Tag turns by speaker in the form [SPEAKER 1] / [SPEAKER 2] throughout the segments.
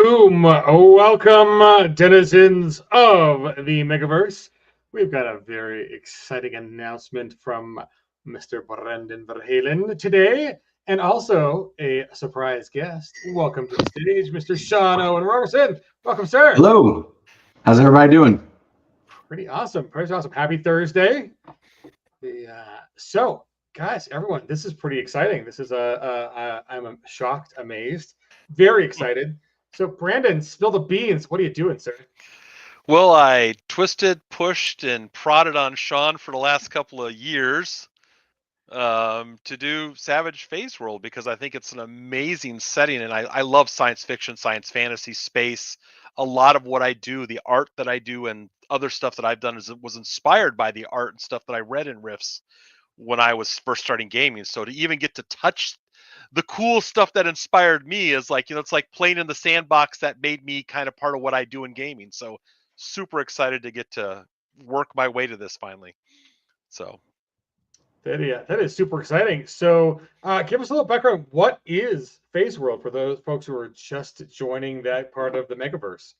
[SPEAKER 1] Boom! Welcome, denizens of the Megaverse. We've got a very exciting announcement from Mr. Brendan Verhalen today, and also a surprise guest. Welcome to the stage, Mr. Sean Owen Robertson. Welcome, sir.
[SPEAKER 2] Hello. How's everybody doing?
[SPEAKER 1] Pretty awesome. Pretty awesome. Happy Thursday. So, guys, everyone, this is pretty exciting. This is I'm shocked, amazed, very excited. So, Brandon, spill the beans. What are you doing, sir?
[SPEAKER 3] Well, I twisted, pushed, and prodded on Sean for the last couple of years to do Savage Phase World because I think it's an amazing setting, and I love science fiction, science fantasy, space. A lot of what I do, the art that I do, and other stuff that I've done was inspired by the art and stuff that I read in Rifts when I was first starting gaming. So to even get to touch the cool stuff that inspired me is like, it's like playing in the sandbox that made me kind of part of what I do in gaming. So super excited to get to work my way to this finally. So
[SPEAKER 1] That is super exciting. So, give us a little background. What is Phase World for those folks who are just joining that part of the Megaverse?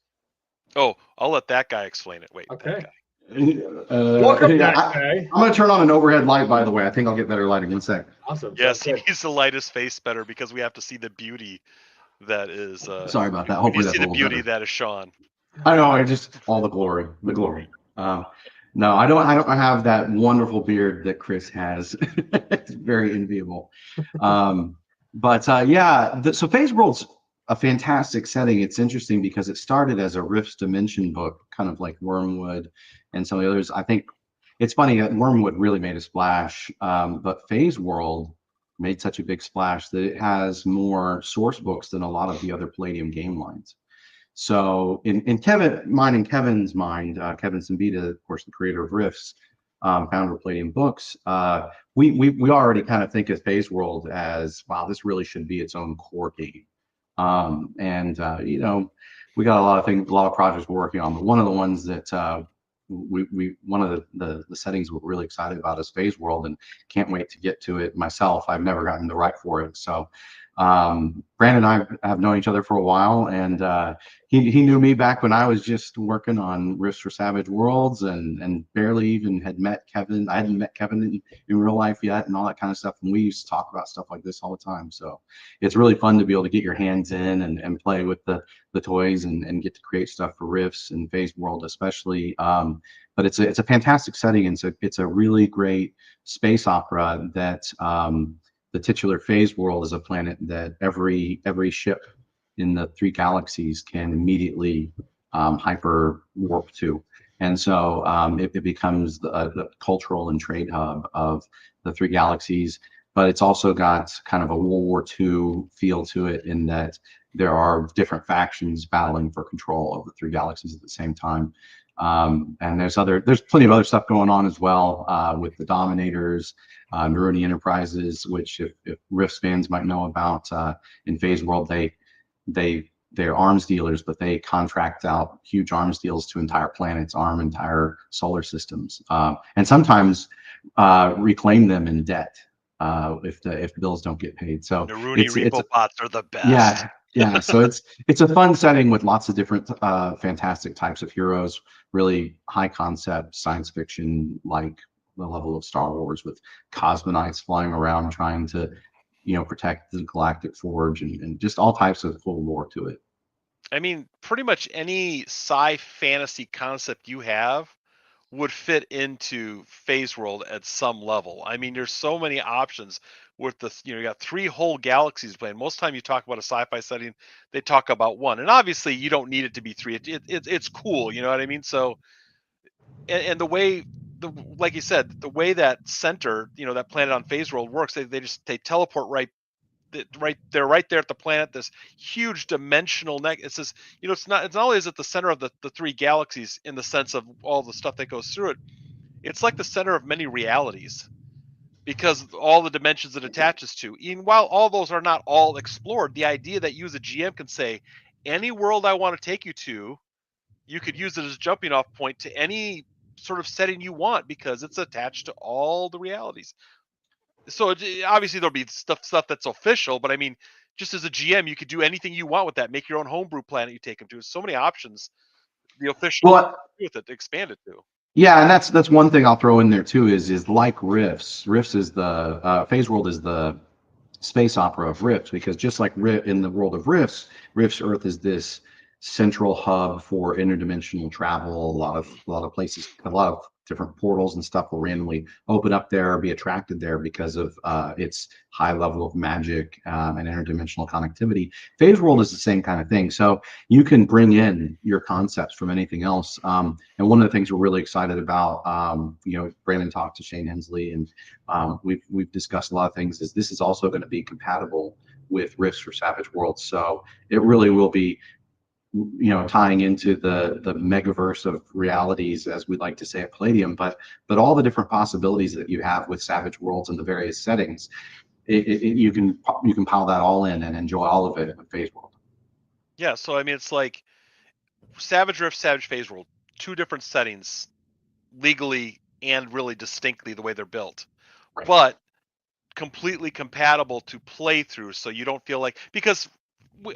[SPEAKER 3] I'll let that guy explain it. Wait,
[SPEAKER 1] Okay.
[SPEAKER 3] that guy.
[SPEAKER 1] Welcome,
[SPEAKER 2] Yeah,
[SPEAKER 1] that guy.
[SPEAKER 2] I'm going to turn on an overhead light, by the way. I think I'll get better lighting. One sec.
[SPEAKER 1] Awesome.
[SPEAKER 3] Yes, he
[SPEAKER 1] Good.
[SPEAKER 3] needs to light his face better because we have to see the beauty that is.
[SPEAKER 2] Sorry about that.
[SPEAKER 3] We need
[SPEAKER 2] Hopefully
[SPEAKER 3] to
[SPEAKER 2] that's
[SPEAKER 3] see
[SPEAKER 2] a
[SPEAKER 3] the
[SPEAKER 2] little
[SPEAKER 3] beauty
[SPEAKER 2] better.
[SPEAKER 3] that is Sean.
[SPEAKER 2] I know. I just all the glory. No, I don't. I don't have that wonderful beard that Chris has. It's very enviable. But so Phase World's a fantastic setting. It's interesting because it started as a Rifts Dimension book, kind of like Wormwood and some of the others. I think it's funny that Wormwood really made a splash, but Phase World made such a big splash that it has more source books than a lot of the other Palladium game lines. So in Kevin's mind, Kevin Simbita, of course, the creator of Rifts, founder of Palladium Books, we already kind of think of Phase World as, wow, this really should be its own core game. We got a lot of projects we're working on, but one of the ones that one of the settings we're really excited about is Phase World, and can't wait to get to it myself. I've never gotten to write for it, so Brandon and I have known each other for a while, and he knew me back when I was just working on Rifts for Savage Worlds, and barely even had met Kevin. I hadn't met Kevin in real life yet, and all that kind of stuff. And we used to talk about stuff like this all the time. So it's really fun to be able to get your hands in and play with the toys and get to create stuff for Rifts and Phase World, especially. But it's a fantastic setting, and so it's a really great space opera that. The titular Phase World is a planet that every ship in the three galaxies can immediately hyper warp to, and so it becomes the cultural and trade hub of the three galaxies. But it's also got kind of a World War II feel to it, in that there are different factions battling for control of the three galaxies at the same time. And there's plenty of other stuff going on as well, with the Dominators, Neroni Enterprises, which if Rifts fans might know about. In Phase World, they're arms dealers, but they contract out huge arms deals to entire planets, arm entire solar systems, and sometimes reclaim them in debt if bills don't get paid. So
[SPEAKER 3] Neruni repo bots are the best.
[SPEAKER 2] Yeah. So it's a fun setting with lots of different fantastic types of heroes, really high concept science fiction, like the level of Star Wars, with cosmonauts flying around trying to, protect the Galactic Forge, and just all types of cool lore to it.
[SPEAKER 3] I mean, pretty much any sci fantasy concept you have would fit into Phase World at some level. I mean, there's so many options with you got three whole galaxies playing. Most time you talk about a sci-fi setting, they talk about one, and obviously you don't need it to be three. It's cool, you know what I mean? So, and the way like you said, the way that center, that planet on Phase World works, they teleport right there at the planet, this huge dimensional neck. It's this, it's not only is it the center of the three galaxies in the sense of all the stuff that goes through it, it's like the center of many realities because all the dimensions it attaches to. Even while all those are not all explored, the idea that you as a GM can say, any world I want to take you to, you could use it as a jumping off point to any sort of setting you want because it's attached to all the realities. So obviously there'll be stuff that's official, but I mean, just as a GM, you could do anything you want with that. Make your own homebrew planet you take them to. So many options. The official
[SPEAKER 2] Well,
[SPEAKER 3] with it expanded to.
[SPEAKER 2] yeah, and that's one thing I'll throw in there too is like Rifts. Rifts is the Phase World is the space opera of Rifts, because just like in the world of Rifts Earth is this central hub for interdimensional travel. A lot of places, a lot of different portals and stuff will randomly open up there or be attracted there because of its high level of magic and interdimensional connectivity. Phase World is the same kind of thing. So you can bring in your concepts from anything else. And one of the things we're really excited about, Brandon talked to Shane Hensley, and we've discussed a lot of things. Is this is also going to be compatible with Rifts for Savage Worlds, so it really will be, tying into the megaverse of realities, as we'd like to say at Palladium, but all the different possibilities that you have with Savage Worlds and the various settings, you can pile that all in and enjoy all of it with Phase World.
[SPEAKER 3] Yeah, so I mean, it's like Savage Rift, Savage Phase World, two different settings, legally and really distinctly the way they're built,
[SPEAKER 2] Right.
[SPEAKER 3] but completely compatible to play through. So you don't feel like, because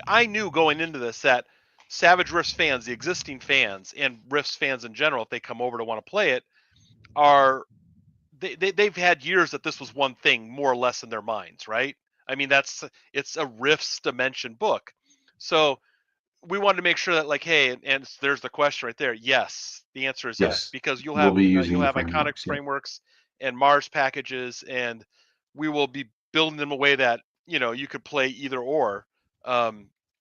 [SPEAKER 3] I knew going into this that Savage Rifts fans, the existing fans, and Rifts fans in general, if they come over to want to play it, they've had years that this was one thing more or less in their minds, right? I mean, it's a Rifts dimension book, so we wanted to make sure that, like, hey, and there's the question right there. Yes, the answer is yes, because you'll
[SPEAKER 2] We'll
[SPEAKER 3] have
[SPEAKER 2] be using
[SPEAKER 3] you'll
[SPEAKER 2] the
[SPEAKER 3] have iconic
[SPEAKER 2] frameworks.
[SPEAKER 3] frameworks and Mars packages, and we will be building them a way that you could play either or.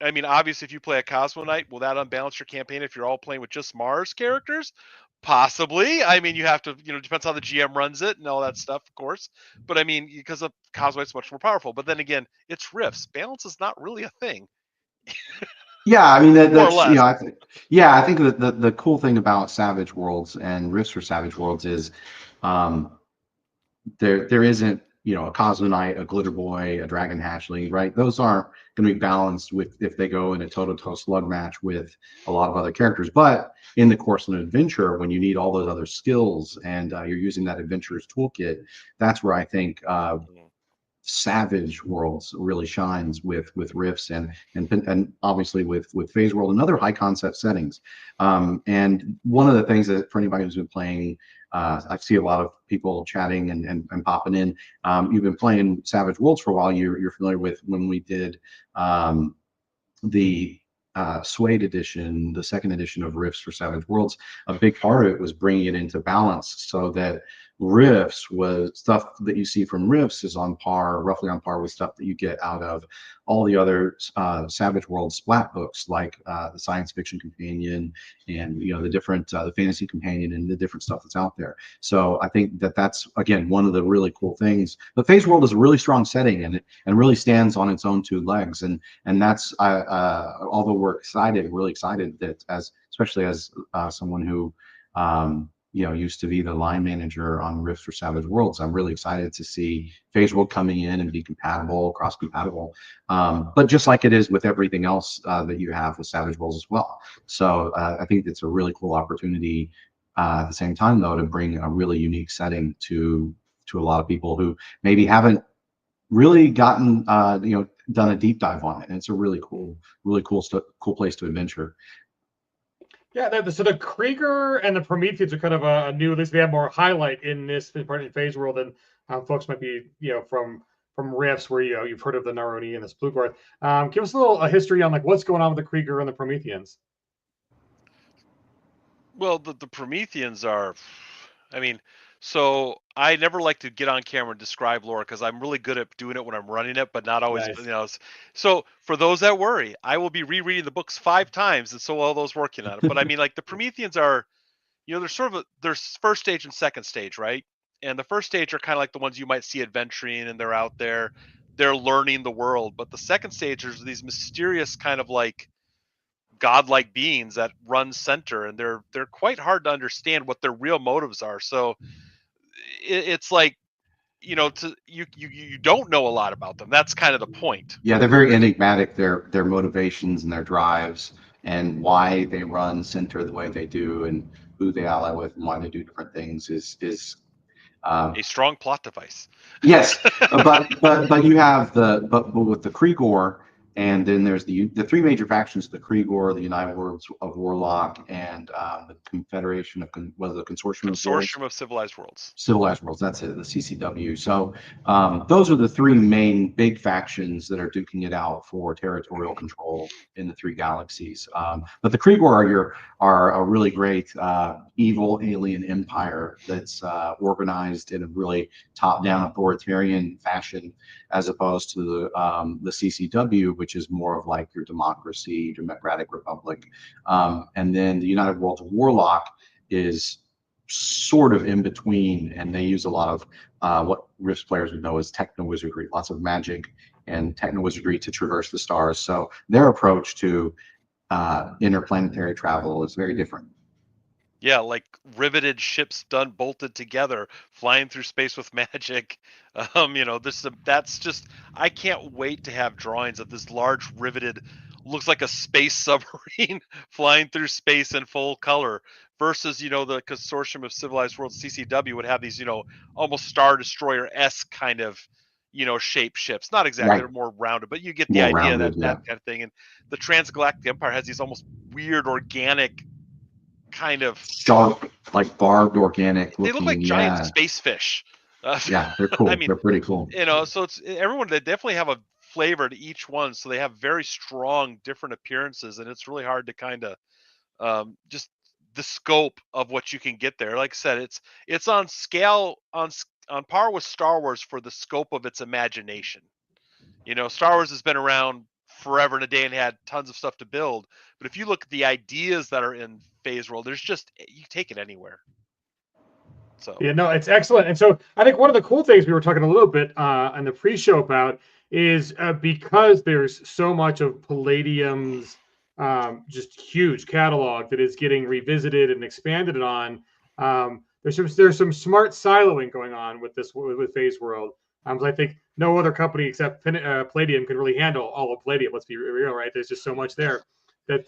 [SPEAKER 3] I mean, obviously, if you play a Cosmonite, will that unbalance your campaign if you're all playing with just Mars characters? Possibly. I mean, you have to, depends how the GM runs it and all that stuff, of course. But I mean, because of Cosmonite's much more powerful. But then again, it's Rifts. Balance is not really a thing.
[SPEAKER 2] Yeah, I mean
[SPEAKER 3] More or
[SPEAKER 2] that's
[SPEAKER 3] less.
[SPEAKER 2] I think that the cool thing about Savage Worlds and Rifts for Savage Worlds is um, there isn't a Cosmonite, a Glitter Boy, a Dragon Hatchling, right? Those aren't going to be balanced with if they go in a toe-to-toe slug match with a lot of other characters. But in the course of an adventure, when you need all those other skills and you're using that adventurer's toolkit, that's where I think Savage Worlds really shines with Rifts and obviously with Phase World and other high concept settings. And one of the things that for anybody who's been playing, I see a lot of people chatting and popping in. You've been playing Savage Worlds for a while. You're familiar with when we did the Suede edition, the second edition of Rifts for Savage Worlds. A big part of it was bringing it into balance so that Rifts was stuff that you see from Rifts is roughly on par with stuff that you get out of all the other Savage World splat books, like the Science Fiction Companion and the different the Fantasy Companion and the different stuff that's out there. So I think that's again one of the really cool things. The Phase World is a really strong setting and really stands on its own two legs. And that's although we're really excited that especially as someone who used to be the line manager on Rifts for Savage Worlds, I'm really excited to see Phase World coming in and be cross compatible. But just like it is with everything else that you have with Savage Worlds as well. So I think it's a really cool opportunity at the same time, though, to bring a really unique setting to a lot of people who maybe haven't really gotten done a deep dive on it. And it's a really cool place to adventure.
[SPEAKER 1] Yeah, so the Krieger and the Prometheans are kind of a new. At least they have more highlight in this part of Phase World than folks might be, from Rifts, where you've heard of the Naroni and the Splugorth. Give us a history on like what's going on with the Krieger and the Prometheans.
[SPEAKER 3] Well, the Prometheans are, I mean, so I never like to get on camera and describe lore because I'm really good at doing it when I'm running it, but not always,
[SPEAKER 1] Nice.
[SPEAKER 3] So for those that worry, I will be rereading the books 5 times, and so will those working on it. But I mean, like the Prometheans are, they're sort of there's first stage and second stage, right? And the first stage are kind of like the ones you might see adventuring, and they're out there, they're learning the world. But the second stage is these mysterious kind of like godlike beings that run center, and they're quite hard to understand what their real motives are. So it's like you don't know a lot about them. That's kind of the point.
[SPEAKER 2] Yeah, they're very enigmatic. Their motivations and their drives and why they run center the way they do and who they ally with and why they do different things is
[SPEAKER 3] A strong plot device.
[SPEAKER 2] yes, but you have but with the Krieger, And then there's the three major factions: the Kriegor, the United Worlds of Warlock, and the Confederation of was the Consortium of Worlds.
[SPEAKER 3] Consortium of Civilized Worlds.
[SPEAKER 2] Civilized Worlds, that's it, the CCW. So those are the three main big factions that are duking it out for territorial control in the three galaxies. But the Kriegor are a really great evil alien empire that's organized in a really top-down authoritarian fashion, as opposed to the CCW, which is more of like your democracy, democratic republic. And then the United Worlds of Warlock is sort of in between, and they use a lot of what Rift players would know as techno wizardry, lots of magic and techno wizardry to traverse the stars. So their approach to interplanetary travel is very different.
[SPEAKER 3] Yeah, like riveted ships done bolted together, flying through space with magic. That's just, I can't wait to have drawings of this large riveted, looks like a space submarine flying through space in full color versus, the Consortium of Civilized Worlds, CCW, would have these, almost Star Destroyer-esque kind of, shape ships. Not exactly,
[SPEAKER 2] Right.
[SPEAKER 3] they're more rounded, but you get the
[SPEAKER 2] More
[SPEAKER 3] idea,
[SPEAKER 2] rounded,
[SPEAKER 3] that kind of thing. And the Transgalactic Empire has these almost weird organic kind of,
[SPEAKER 2] sharp, like barbed, organic
[SPEAKER 3] they look
[SPEAKER 2] looking.
[SPEAKER 3] like giant
[SPEAKER 2] Yeah,
[SPEAKER 3] space fish.
[SPEAKER 2] yeah, they're
[SPEAKER 3] I
[SPEAKER 2] cool.
[SPEAKER 3] mean,
[SPEAKER 2] They're pretty cool.
[SPEAKER 3] so it's everyone, they definitely have a flavor to each one, so they have very strong different appearances, and it's really hard to kind of just the scope of what you can get there. Like I said, it's on scale, on par with Star Wars for the scope of its imagination. Star Wars has been around forever and a day and had tons of stuff to build, but if you look at the ideas that are in Phase World, there's just, you take it anywhere. So
[SPEAKER 1] Yeah, no, it's excellent. And so I think one of the cool things we were talking a little bit on the pre-show about is because there's so much of Palladium's just huge catalog that is getting revisited and expanded on. There's some smart siloing going on with this with Phase World. So I think no other company except Palladium can really handle all of Palladium. Let's be real, right? There's just so much there that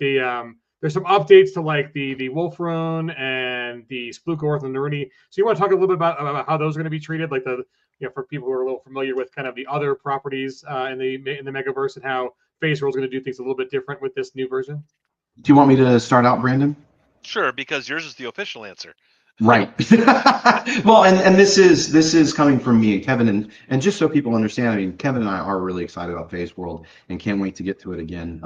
[SPEAKER 1] there's some updates to like the Wolfrune and the Splukorth and Naruni. So you want to talk a little bit about how those are going to be treated, like for people who are a little familiar with kind of the other properties in the Megaverse and how Phase World is going to do things a little bit different with this new version.
[SPEAKER 2] Do you want me to start out, Brandon?
[SPEAKER 3] sure, because yours is the official answer.
[SPEAKER 2] Right. Well, and this is coming from me and Kevin, and just so people understand, I mean, Kevin and I are really excited about Phase World and can't wait to get to it again.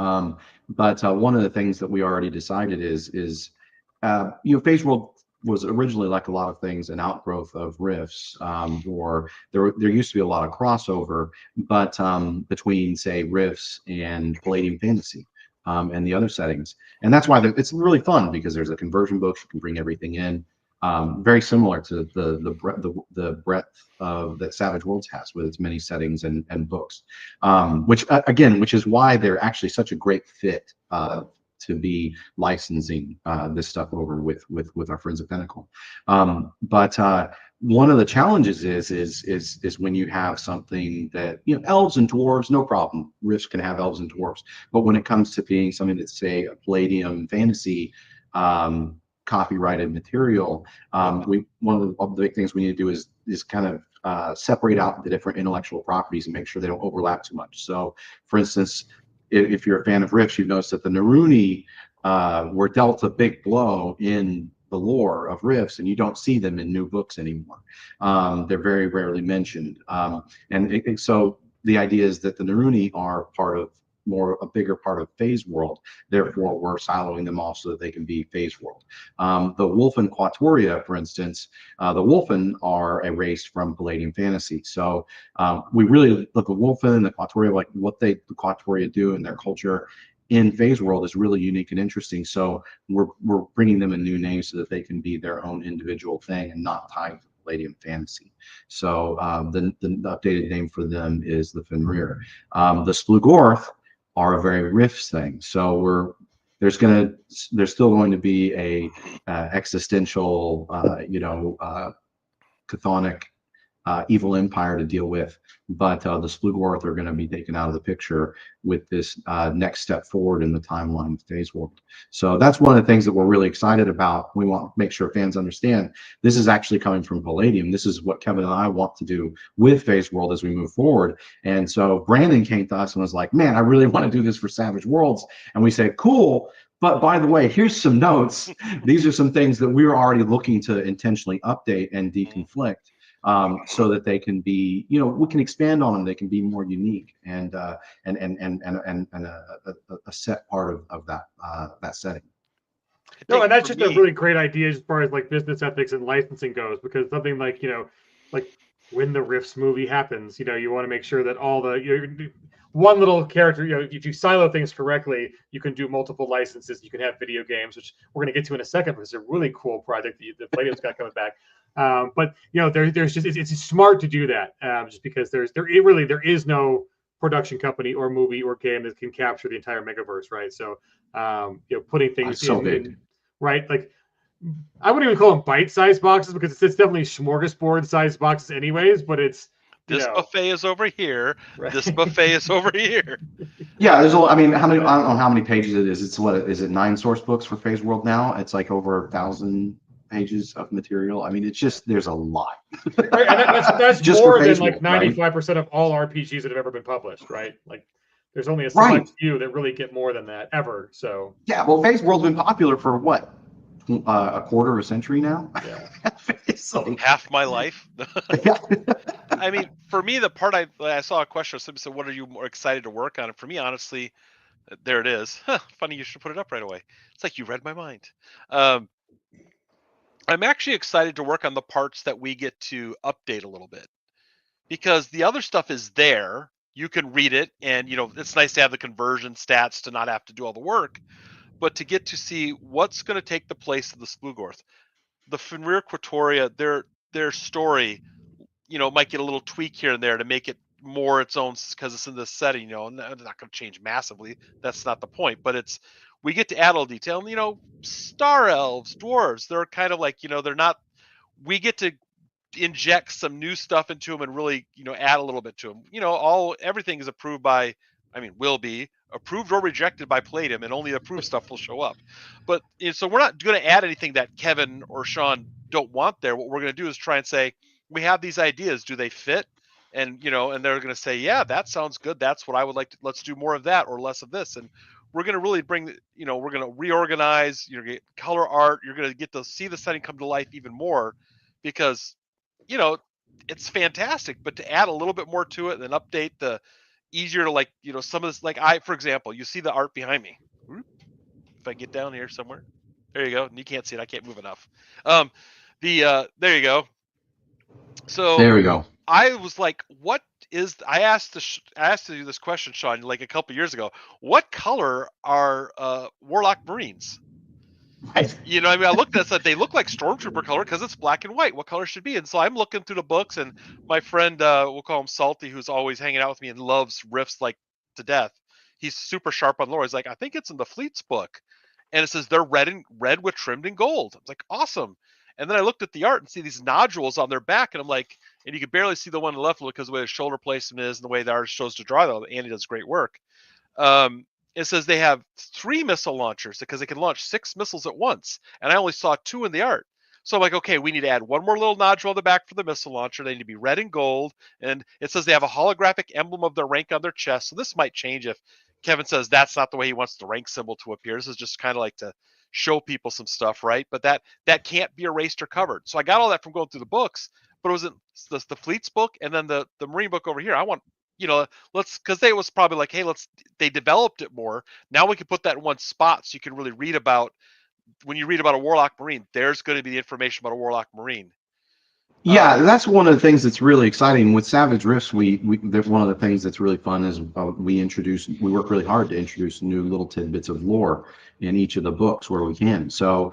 [SPEAKER 2] But one of the things that we already decided is Phase World was originally, like a lot of things, an outgrowth of Rifts, or there used to be a lot of crossover, but between, say, Rifts and Palladium Fantasy. And the other settings, and that's why it's really fun, because there's a conversion book, you can bring everything in. Very similar to the breadth of that Savage Worlds has with its many settings and books, which is why they're actually such a great fit to be licensing this stuff over with our friends at Pinnacle. But one of the challenges is when you have something that, elves and dwarves, no problem. Rift can have elves and dwarves, but when it comes to being something that's, say, a Palladium Fantasy copyrighted material, one of the big things we need to do is kind of separate out the different intellectual properties and make sure they don't overlap too much. So, for instance, if you're a fan of Rifts, you've noticed that the Naruni were dealt a big blow in the lore of Rifts, and you don't see them in new books anymore. They're very rarely mentioned, so the idea is that the Naruni are a bigger part of Phase World. Therefore, we're siloing them off so that they can be Phase World. The Wolfen Quatoria, for instance, the Wolfen are a race from Palladium Fantasy. So we really look at the Wolfen and the Quatoria, like what the Quatoria do and their culture in Phase World is really unique and interesting. So we're bringing them a new name so that they can be their own individual thing and not tied to Palladium Fantasy. So the updated name for them is the Fenrir. The Splugorth are a very Rifts thing. So there's still going to be a existential, chthonic evil empire to deal with. But the Splugorth are going to be taken out of the picture with this next step forward in the timeline of Phase World. So that's one of the things that we're really excited about. We want to make sure fans understand this is actually coming from Palladium. This is what Kevin and I want to do with Phase World as we move forward. And so Brandon came to us and was like, man, I really want to do this for Savage Worlds. And we said, cool. But by the way, here's some notes. These are some things that we were already looking to intentionally update and deconflict. So that they can be, we can expand on them. They can be more unique and a set part of that setting.
[SPEAKER 1] No, and that's just a really great idea as far as like business ethics and licensing goes, because something like, like when the Rifts movie happens, you want to make sure that all the, one little character, if you silo things correctly, you can do multiple licenses. You can have video games, which we're going to get to in a second, but it's a really cool project that Palladium's got coming back. But there's just it's smart to do that, just because there is no production company or movie or game that can capture the entire Megaverse, right? So putting things in right, like I wouldn't even call them bite-sized boxes, because it's definitely smorgasbord-sized boxes anyways, but it's
[SPEAKER 3] this buffet is over here. Right. This buffet is over here.
[SPEAKER 2] Yeah, there's I don't know how many pages it is. It's is it 9 source books for Phase World now? It's like over 1,000 pages of material. I mean, it's just, there's a lot.
[SPEAKER 1] Right, and that's just more than like 95% of all RPGs that have ever been published, right? Like there's only a select few that really get more than that ever. So
[SPEAKER 2] yeah, well, Phase World's been popular for what? A quarter of a century now?
[SPEAKER 1] Yeah.
[SPEAKER 3] So half my life. I mean, for me, the part I saw a question, somebody said, what are you more excited to work on? And for me, honestly, there it is. Funny you should put it up right away. It's like you read my mind. I'm actually excited to work on the parts that we get to update a little bit, because the other stuff is there. You can read it, and it's nice to have the conversion stats to not have to do all the work, but to get to see what's going to take the place of the Splugorth. The Fenrir Quatoria, their story, might get a little tweak here and there to make it more its own, because it's in this setting. It's not going to change massively. That's not the point, but we get to add a little detail. And, star elves, dwarves, they're kind of like, they're not, we get to inject some new stuff into them and really, add a little bit to them. Everything is approved by, will be approved or rejected by Palladium, and only approved stuff will show up. But so we're not going to add anything that Kevin or Sean don't want there. What we're going to do is try and say, we have these ideas, do they fit? And, and they're going to say, yeah, that sounds good. That's what I would like to, let's do more of that or less of this. And we're going to really bring, we're going to reorganize, get color art. You're going to get to see the setting come to life even more, because, it's fantastic, but to add a little bit more to it and then update the easier to some of this, for example, you see the art behind me. If I get down here somewhere, there you go. And you can't see it. I can't move enough. There you go. So
[SPEAKER 2] there we go.
[SPEAKER 3] I was like, I asked you this question, Sean, like a couple years ago. What color are Warlock Marines?
[SPEAKER 2] Right.
[SPEAKER 3] I looked at it and said, they look like Stormtrooper color because it's black and white. What color should it be? And so I'm looking through the books, and my friend, we'll call him Salty, who's always hanging out with me and loves Rifts like to death. He's super sharp on lore. He's like, I think it's in the Fleets book. And it says they're red with trimmed in gold. I was like, awesome. And then I looked at the art and see these nodules on their back, and I'm like, and you can barely see the one on the left because of the way the shoulder placement is and the way the artist chose to draw, though. Andy does great work. It says they have 3 missile launchers because they can launch 6 missiles at once. And I only saw 2 in the art. So I'm like, okay, we need to add one more little nodule on the back for the missile launcher. They need to be red and gold. And it says they have a holographic emblem of their rank on their chest. So this might change if Kevin says that's not the way he wants the rank symbol to appear. This is just kind of like to show people some stuff, right? But that can't be erased or covered. So I got all that from going through the books, but it was in the Fleets book and then the Marine book over here. I want, because they was probably like, hey, they developed it more. Now we can put that in one spot so you can really read about, when you read about a Warlock Marine, there's going to be the information about a Warlock Marine.
[SPEAKER 2] Yeah, that's one of the things that's really exciting with Savage Rifts. One of the things that's really fun is we work really hard to introduce new little tidbits of lore in each of the books where we can. So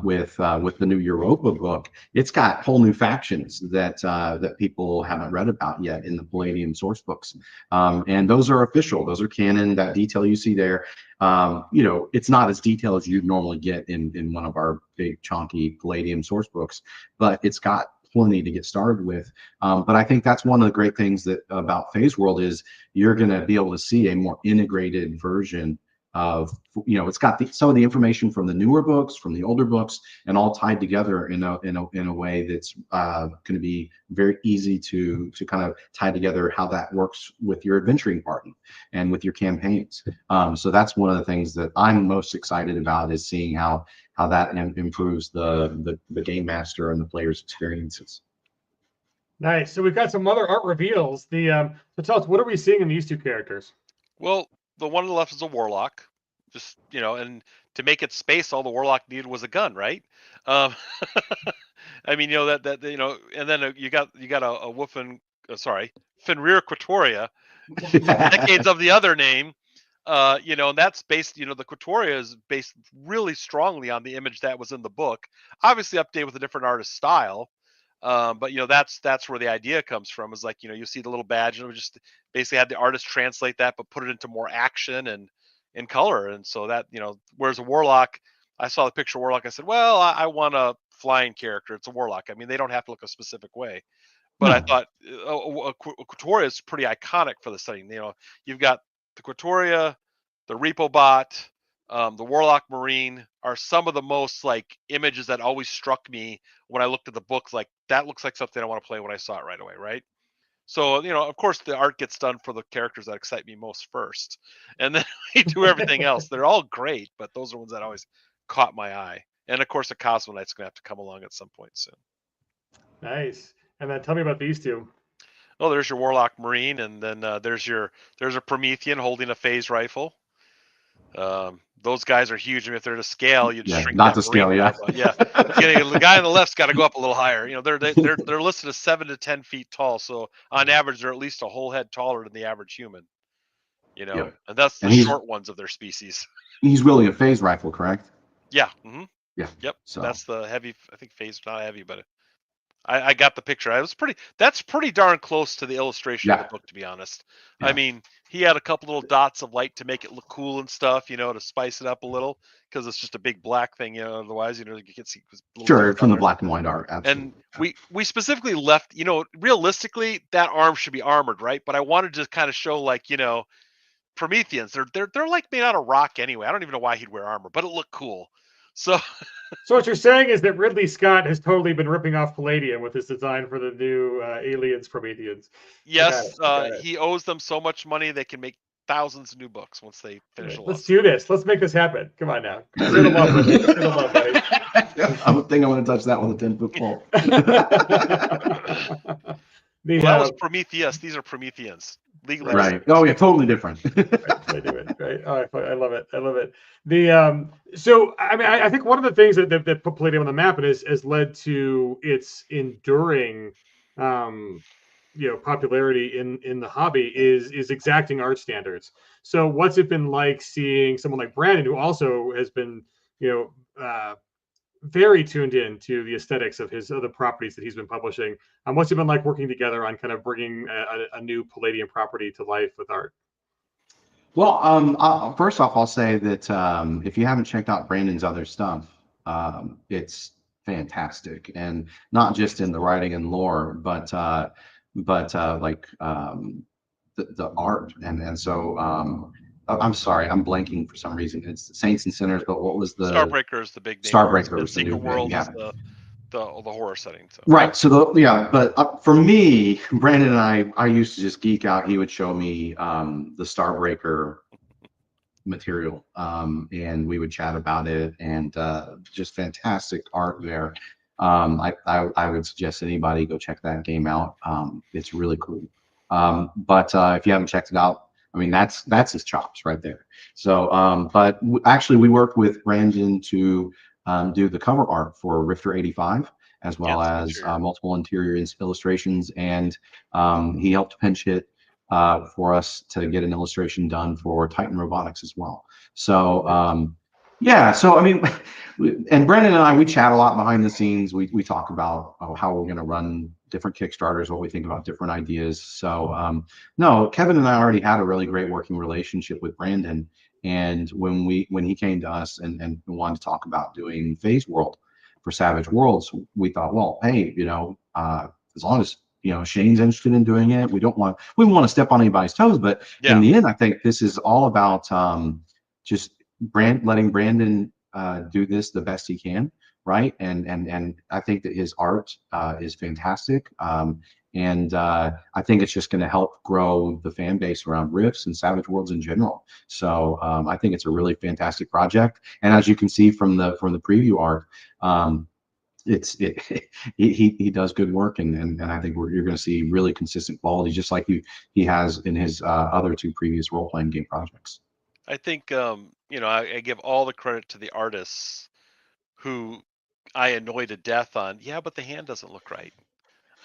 [SPEAKER 2] with the new Europa book, it's got whole new factions that people haven't read about yet in the Palladium source books, and those are official. Those are canon. That detail you see there, it's not as detailed as you'd normally get in one of our big chunky Palladium source books, but it's got plenty to get started with. But I think that's one of the great things about Phase World is you're going to be able to see a more integrated version of, it's got some of the information from the newer books, from the older books, and all tied together in a way that's going to be very easy to kind of tie together how that works with your adventuring party and with your campaigns. So that's one of the things that I'm most excited about, is seeing how that improves the game master and the player's experiences.
[SPEAKER 1] Nice. So we've got some other art reveals. So tell us, what are we seeing in these two characters?
[SPEAKER 3] Well, the one on the left is a warlock, just and to make it space, all the warlock needed was a gun, right? I mean, and then you got a Wolfen, Fenrir Quatoria, decades of the other name. And that's based, the Quatoria is based really strongly on the image that was in the book, obviously updated with a different artist style. But that's where the idea comes from, is like, you see the little badge, and it was just basically had the artist translate that, but put it into more action and in color. And so that, whereas a warlock, I saw the picture of warlock, I said, well, I want a flying character. It's a warlock. I mean, they don't have to look a specific way. But I thought Quatoria is pretty iconic for the setting. You've got the Quatoria, the Repo Bot, the Warlock Marine are some of the most like images that always struck me when I looked at the book. Like, that looks like something I want to play when I saw it right away, right? So, of course, the art gets done for the characters that excite me most first, and then we do everything else. They're all great, but those are ones that always caught my eye. And of course, the Cosmonite's going to have to come along at some point soon.
[SPEAKER 1] Nice. And then tell me about these two.
[SPEAKER 3] Oh, there's your Warlock Marine, and then there's a Promethean holding a phase rifle. Those guys are huge. I mean, if they're to scale, you'd shrink
[SPEAKER 2] not
[SPEAKER 3] that
[SPEAKER 2] to scale,
[SPEAKER 3] Marine down, the guy on the left's got to go up a little higher. They're listed as 7 to 10 feet tall, so on average they're at least a whole head taller than the average human. And that's the short ones of their species.
[SPEAKER 2] He's wielding a phase rifle, correct?
[SPEAKER 3] Yeah. Mm-hmm.
[SPEAKER 2] Yeah.
[SPEAKER 3] Yep.
[SPEAKER 2] So
[SPEAKER 3] that's the heavy. I think phase not heavy, but I got the picture. That's pretty darn close to the illustration of the book, to be honest. Yeah. I mean, he had a couple little dots of light to make it look cool and stuff, to spice it up a little, because it's just a big black thing, otherwise, you can see.
[SPEAKER 2] Sure, from the black and white art, absolutely.
[SPEAKER 3] And we specifically left, realistically, that arm should be armored, right? But I wanted to kind of show, like, Prometheans, they're like made out of rock anyway. I don't even know why he'd wear armor, but it looked cool. So
[SPEAKER 1] what you're saying is that Ridley Scott has totally been ripping off Palladium with his design for the new Aliens Prometheans.
[SPEAKER 3] Yes, he owes them so much money they can make thousands of new books once they finish.
[SPEAKER 1] Let's do this. Let's make this happen. Come on now. Say the love, Ridley. Say the love, buddy.
[SPEAKER 2] I don't think I want to touch that with a 10-foot pole.
[SPEAKER 3] That was Prometheus. These are Prometheans. Legally.
[SPEAKER 2] Right. Oh, yeah, totally different.
[SPEAKER 1] They do it, right? Oh, I love it. I love it. So I mean, I think one of the things that put Palladium on the map and has led to its enduring, popularity in the hobby is exacting art standards. So what's it been like seeing someone like Brandon, who also has been, very tuned in to the aesthetics of his other properties that he's been publishing. What's it been like working together on kind of bringing a new Palladium property to life with art?
[SPEAKER 2] Well, first off, I'll say that if you haven't checked out Brandon's other stuff, it's fantastic, and not just in the writing and lore, but like the art, and so. I'm sorry, I'm blanking for some reason. It's Saints and Sinners, but what was the
[SPEAKER 3] Starbreaker is the big name.
[SPEAKER 2] Starbreaker was the
[SPEAKER 3] Secret
[SPEAKER 2] new
[SPEAKER 3] World
[SPEAKER 2] name,
[SPEAKER 3] is the horror setting. So.
[SPEAKER 2] Right. So but for me, Brandon and I used to just geek out. He would show me the Starbreaker material, and we would chat about it, and just fantastic art there. I would suggest anybody go check that game out. It's really cool. But if you haven't checked it out, I mean, that's his chops right there. So, but actually, we worked with Brandon to do the cover art for Rifter 85, as well as multiple interior illustrations, and he helped pinch hit for us to get an illustration done for Titan Robotics as well. So Yeah, so I mean, and Brandon and I, we chat a lot behind the scenes. We talk about how we're going to run different Kickstarters, what we think about different ideas. So no, Kevin and I already had a really great working relationship with Brandon, and when he came to us and wanted to talk about doing Phase World for Savage Worlds, we thought, well, hey, as long as Shane's interested in doing it, we don't want to step on anybody's toes, but in
[SPEAKER 3] Yeah.
[SPEAKER 2] the end, I think this is all about just letting Brandon do this the best he can, right? And I think that his art is fantastic. And I think it's just going to help grow the fan base around Rifts and Savage Worlds in general. So I think it's a really fantastic project. And as you can see from the preview art, it's it, he does good work, and I think you're going to see really consistent quality, just like he has in his other two previous role playing game projects.
[SPEAKER 3] I think I give all the credit to the artists who I annoy to death on. Yeah, but the hand doesn't look right.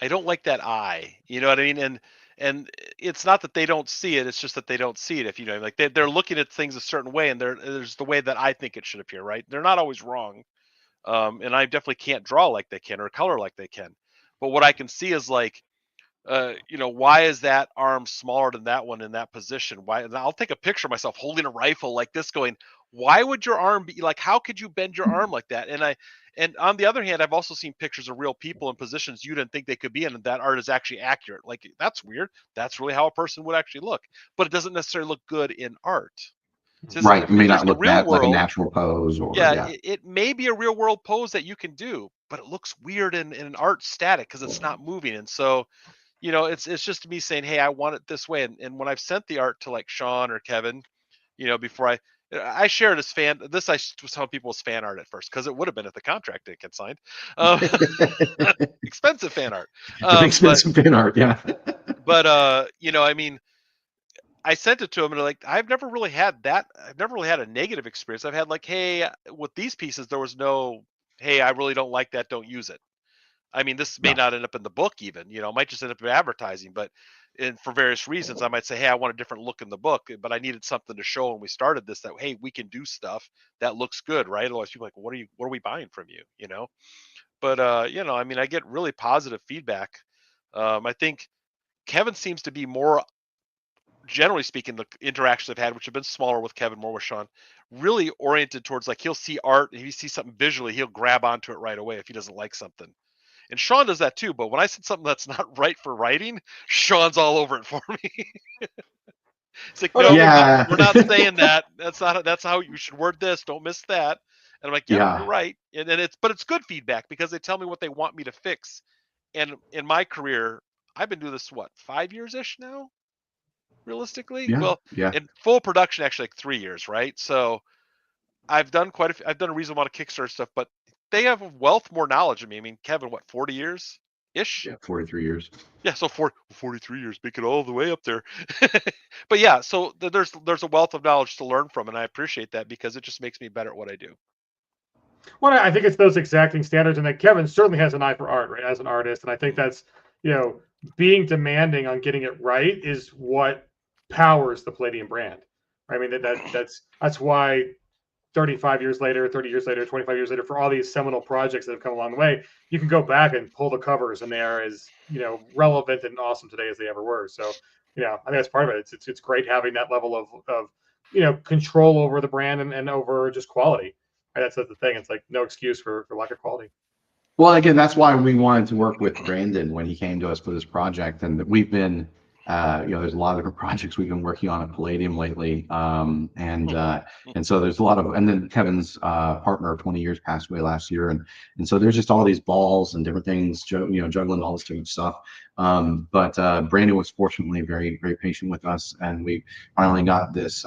[SPEAKER 3] I don't like that eye. You know what I mean? And it's not that they don't see it; it's just that they don't see it. If you know, like they're looking at things a certain way, and there's the way that I think it should appear. Right? They're not always wrong. And I definitely can't draw like they can or color like they can. But what I can see is like why is that arm smaller than that one in that position? Why? And I'll take a picture of myself holding a rifle like this, going, why would your arm be like? How could you bend your arm like that? And on the other hand, I've also seen pictures of real people in positions you didn't think they could be in, and that art is actually accurate. Like that's weird. That's really how a person would actually look, but it doesn't necessarily look good in art. So
[SPEAKER 2] Right. It may
[SPEAKER 3] there's
[SPEAKER 2] not
[SPEAKER 3] the
[SPEAKER 2] look
[SPEAKER 3] real
[SPEAKER 2] like a
[SPEAKER 3] world.
[SPEAKER 2] natural pose or
[SPEAKER 3] Yeah,
[SPEAKER 2] yeah.
[SPEAKER 3] it may be a real world pose that you can do, but it looks weird in an art static because it's not moving. And so it's just me saying, hey, I want it this way. And when I've sent the art to like Sean or Kevin, before I shared as fan, this I was telling people was fan art at first because it would have been if the contract didn't get signed. Um, expensive fan art. But
[SPEAKER 2] Expensive pin art, yeah.
[SPEAKER 3] I mean, I sent it to them and they're like, I've never really had a negative experience. I've had like, hey, with these pieces, there was no, hey, I really don't like that. Don't use it. I mean, this may
[SPEAKER 2] Yeah.
[SPEAKER 3] not end up in the book even, it might just end up in advertising, but for various reasons, I might say, hey, I want a different look in the book, but I needed something to show when we started this that, hey, we can do stuff that looks good, right? Otherwise people are like, what are we buying from you? But, I mean, I get really positive feedback. I think Kevin seems to be more, generally speaking, the interactions I've had, which have been smaller with Kevin, more with Sean, really oriented towards like, he'll see art, if he sees something visually, he'll grab onto it right away if he doesn't like something. And Sean does that too, but when I said something that's not right for writing, Sean's all over it for me. It's like,
[SPEAKER 1] Oh, no,
[SPEAKER 3] nope,
[SPEAKER 2] Yeah.
[SPEAKER 3] we're not saying that. That's how you should word this. Don't miss that. And I'm like, yep, you're
[SPEAKER 2] Yeah.
[SPEAKER 3] right. And then it's good feedback because they tell me what they want me to fix. And in my career, I've been doing this what, 5 years ish now, realistically.
[SPEAKER 2] Yeah.
[SPEAKER 3] Well,
[SPEAKER 2] Yeah.
[SPEAKER 3] in full production, actually like 3 years, right? So I've done I've done a reasonable amount of Kickstarter stuff, but they have a wealth more knowledge of me. I mean, Kevin, what, 40 years ish?
[SPEAKER 2] Yeah. 43 years.
[SPEAKER 3] Yeah, so 43 years, make it all the way up there. But yeah, so there's a wealth of knowledge to learn from, and I appreciate that because it just makes me better at what I do.
[SPEAKER 1] Well, I think it's those exacting standards, and that Kevin certainly has an eye for art, right, as an artist. And I think that's, being demanding on getting it right is what powers the Palladium brand. I mean, that's why 35 years later, 30 years later, 25 years later, for all these seminal projects that have come along the way, you can go back and pull the covers, and they are as relevant and awesome today as they ever were. So, I think that's part of it. It's great having that level of control over the brand and over just quality. Right? That's the thing. It's like no excuse for lack of quality.
[SPEAKER 2] Well, again, that's why we wanted to work with Brandon when he came to us for this project. And we've been, there's a lot of different projects we've been working on at Palladium lately. And so there's a lot of, and then Kevin's partner of 20 years passed away last year. And so there's just all these balls and different things, juggling all this different stuff. But Brandon was fortunately very, very patient with us, and we finally got this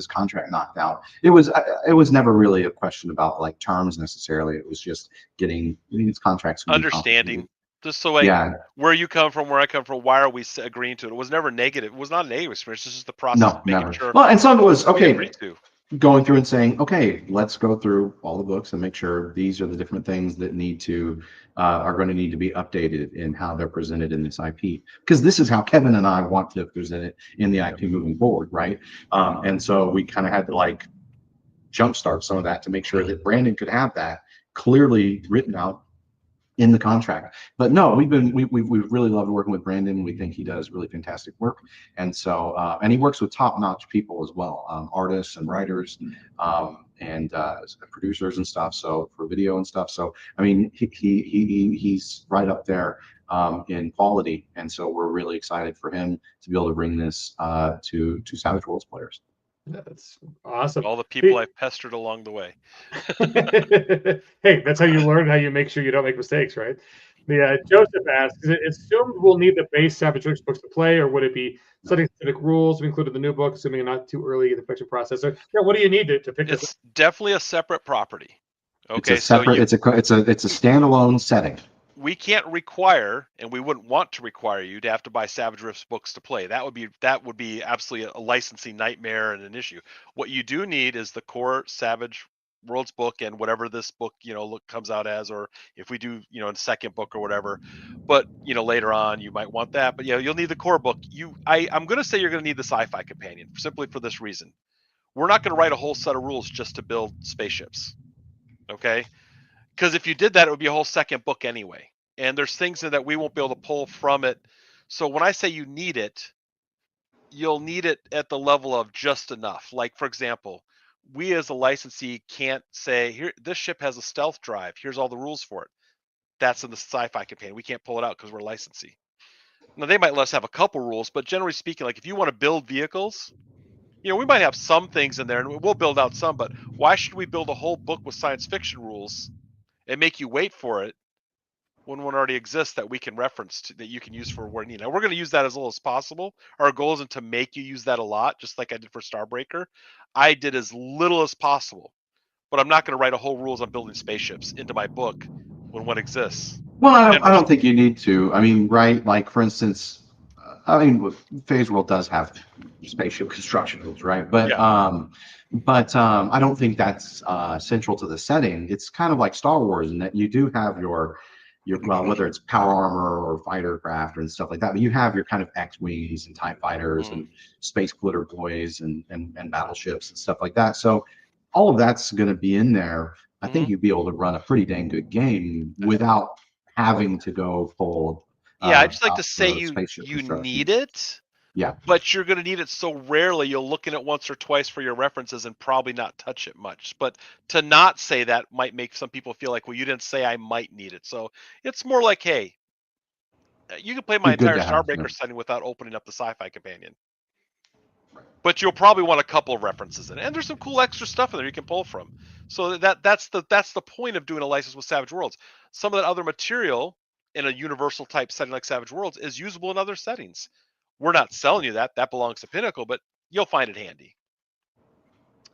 [SPEAKER 2] contract knocked out. It was never really a question about like terms necessarily. It was just getting these contracts can be
[SPEAKER 3] Understanding,
[SPEAKER 2] complicated.
[SPEAKER 3] just so like
[SPEAKER 2] Yeah,
[SPEAKER 3] where you come from, where I come from, why are we agreeing to it? It was never negative. It was not a negative experience. It's just the process of
[SPEAKER 2] no,
[SPEAKER 3] making
[SPEAKER 2] never.
[SPEAKER 3] sure
[SPEAKER 2] Well, and some was
[SPEAKER 3] we
[SPEAKER 2] okay.
[SPEAKER 3] agree to.
[SPEAKER 2] Going through and saying, okay, let's go through all the books and make sure these are the different things that are going to need to be updated in how they're presented in this IP, because this is how Kevin and I want to present it in the IP moving forward, right? And so we kind of had to like jumpstart some of that to make sure that Brandon could have that clearly written out in the contract. But no, we've really loved working with Brandon. We think he does really fantastic work, and so and he works with top-notch people as well, artists and writers, and producers and stuff. So for video and stuff. So I mean, he's right up there in quality, and so we're really excited for him to be able to bring this to Savage Worlds players.
[SPEAKER 1] That's awesome.
[SPEAKER 3] All the people I've pestered along the way.
[SPEAKER 1] Hey, that's how you learn how you make sure you don't make mistakes, right? The Joseph asks, is it assumed we'll need the base Savage Worlds books to play, or would it be setting specific rules? We included the new book, assuming not too early in the production process. So, yeah, what do you need to pick this up?
[SPEAKER 3] It's definitely a separate property.
[SPEAKER 2] It's a
[SPEAKER 3] Okay,
[SPEAKER 2] separate. It's a standalone setting.
[SPEAKER 3] we can't require, and we wouldn't want to require you to have to buy Savage Rift's books to play. That would be absolutely a licensing nightmare and an issue. What you do need is the core Savage Worlds book and whatever this book comes out as, or if we do a second book or whatever. But later on you might want that. But yeah, you'll need the core book. I'm going to say you're going to need the sci-fi companion simply for this reason. We're not going to write a whole set of rules just to build spaceships. Okay. Because if you did that, it would be a whole second book anyway. And there's things that we won't be able to pull from it. So when I say you need it, you'll need it at the level of just enough. Like, for example, we as a licensee can't say, here, this ship has a stealth drive. Here's all the rules for it. That's in the sci-fi campaign. We can't pull it out because we're licensee. Now, they might let us have a couple rules, but generally speaking, like if you want to build vehicles, we might have some things in there and we'll build out some, but why should we build a whole book with science fiction rules and make you wait for it when one already exists that we can reference that you can use for where you need? Now, we're going to use that as little as possible. Our goal isn't to make you use that a lot, just like I did for Starbreaker. I did as little as possible, but I'm not going to write a whole rules on building spaceships into my book when one exists.
[SPEAKER 2] Well, I don't think you need to. I mean, right? Like, for instance, Phase World does have spaceship construction rules, right? But
[SPEAKER 3] yeah.
[SPEAKER 2] I don't think that's central to the setting. It's kind of like Star Wars in that you do have your well, whether it's power armor or fighter craft and stuff like that, but you have your kind of X-wings and TIE fighters and space glitter boys and battleships and stuff like that. So all of that's going to be in there. I think you'd be able to run a pretty dang good game without having to go full.
[SPEAKER 3] Yeah, I just like to say you need it.
[SPEAKER 2] Yeah.
[SPEAKER 3] But you're going to need it so rarely, you'll look at it once or twice for your references and probably not touch it much. But to not say that might make some people feel like, well, you didn't say I might need it. So it's more like, hey, you can play my entire Starbreaker setting without opening up the sci-fi companion. But you'll probably want a couple of references in it. And there's some cool extra stuff in there you can pull from. So that's the point of doing a license with Savage Worlds. Some of that other material in a universal type setting like Savage Worlds is usable in other settings. We're not selling you that. That belongs to Pinnacle, but you'll find it handy.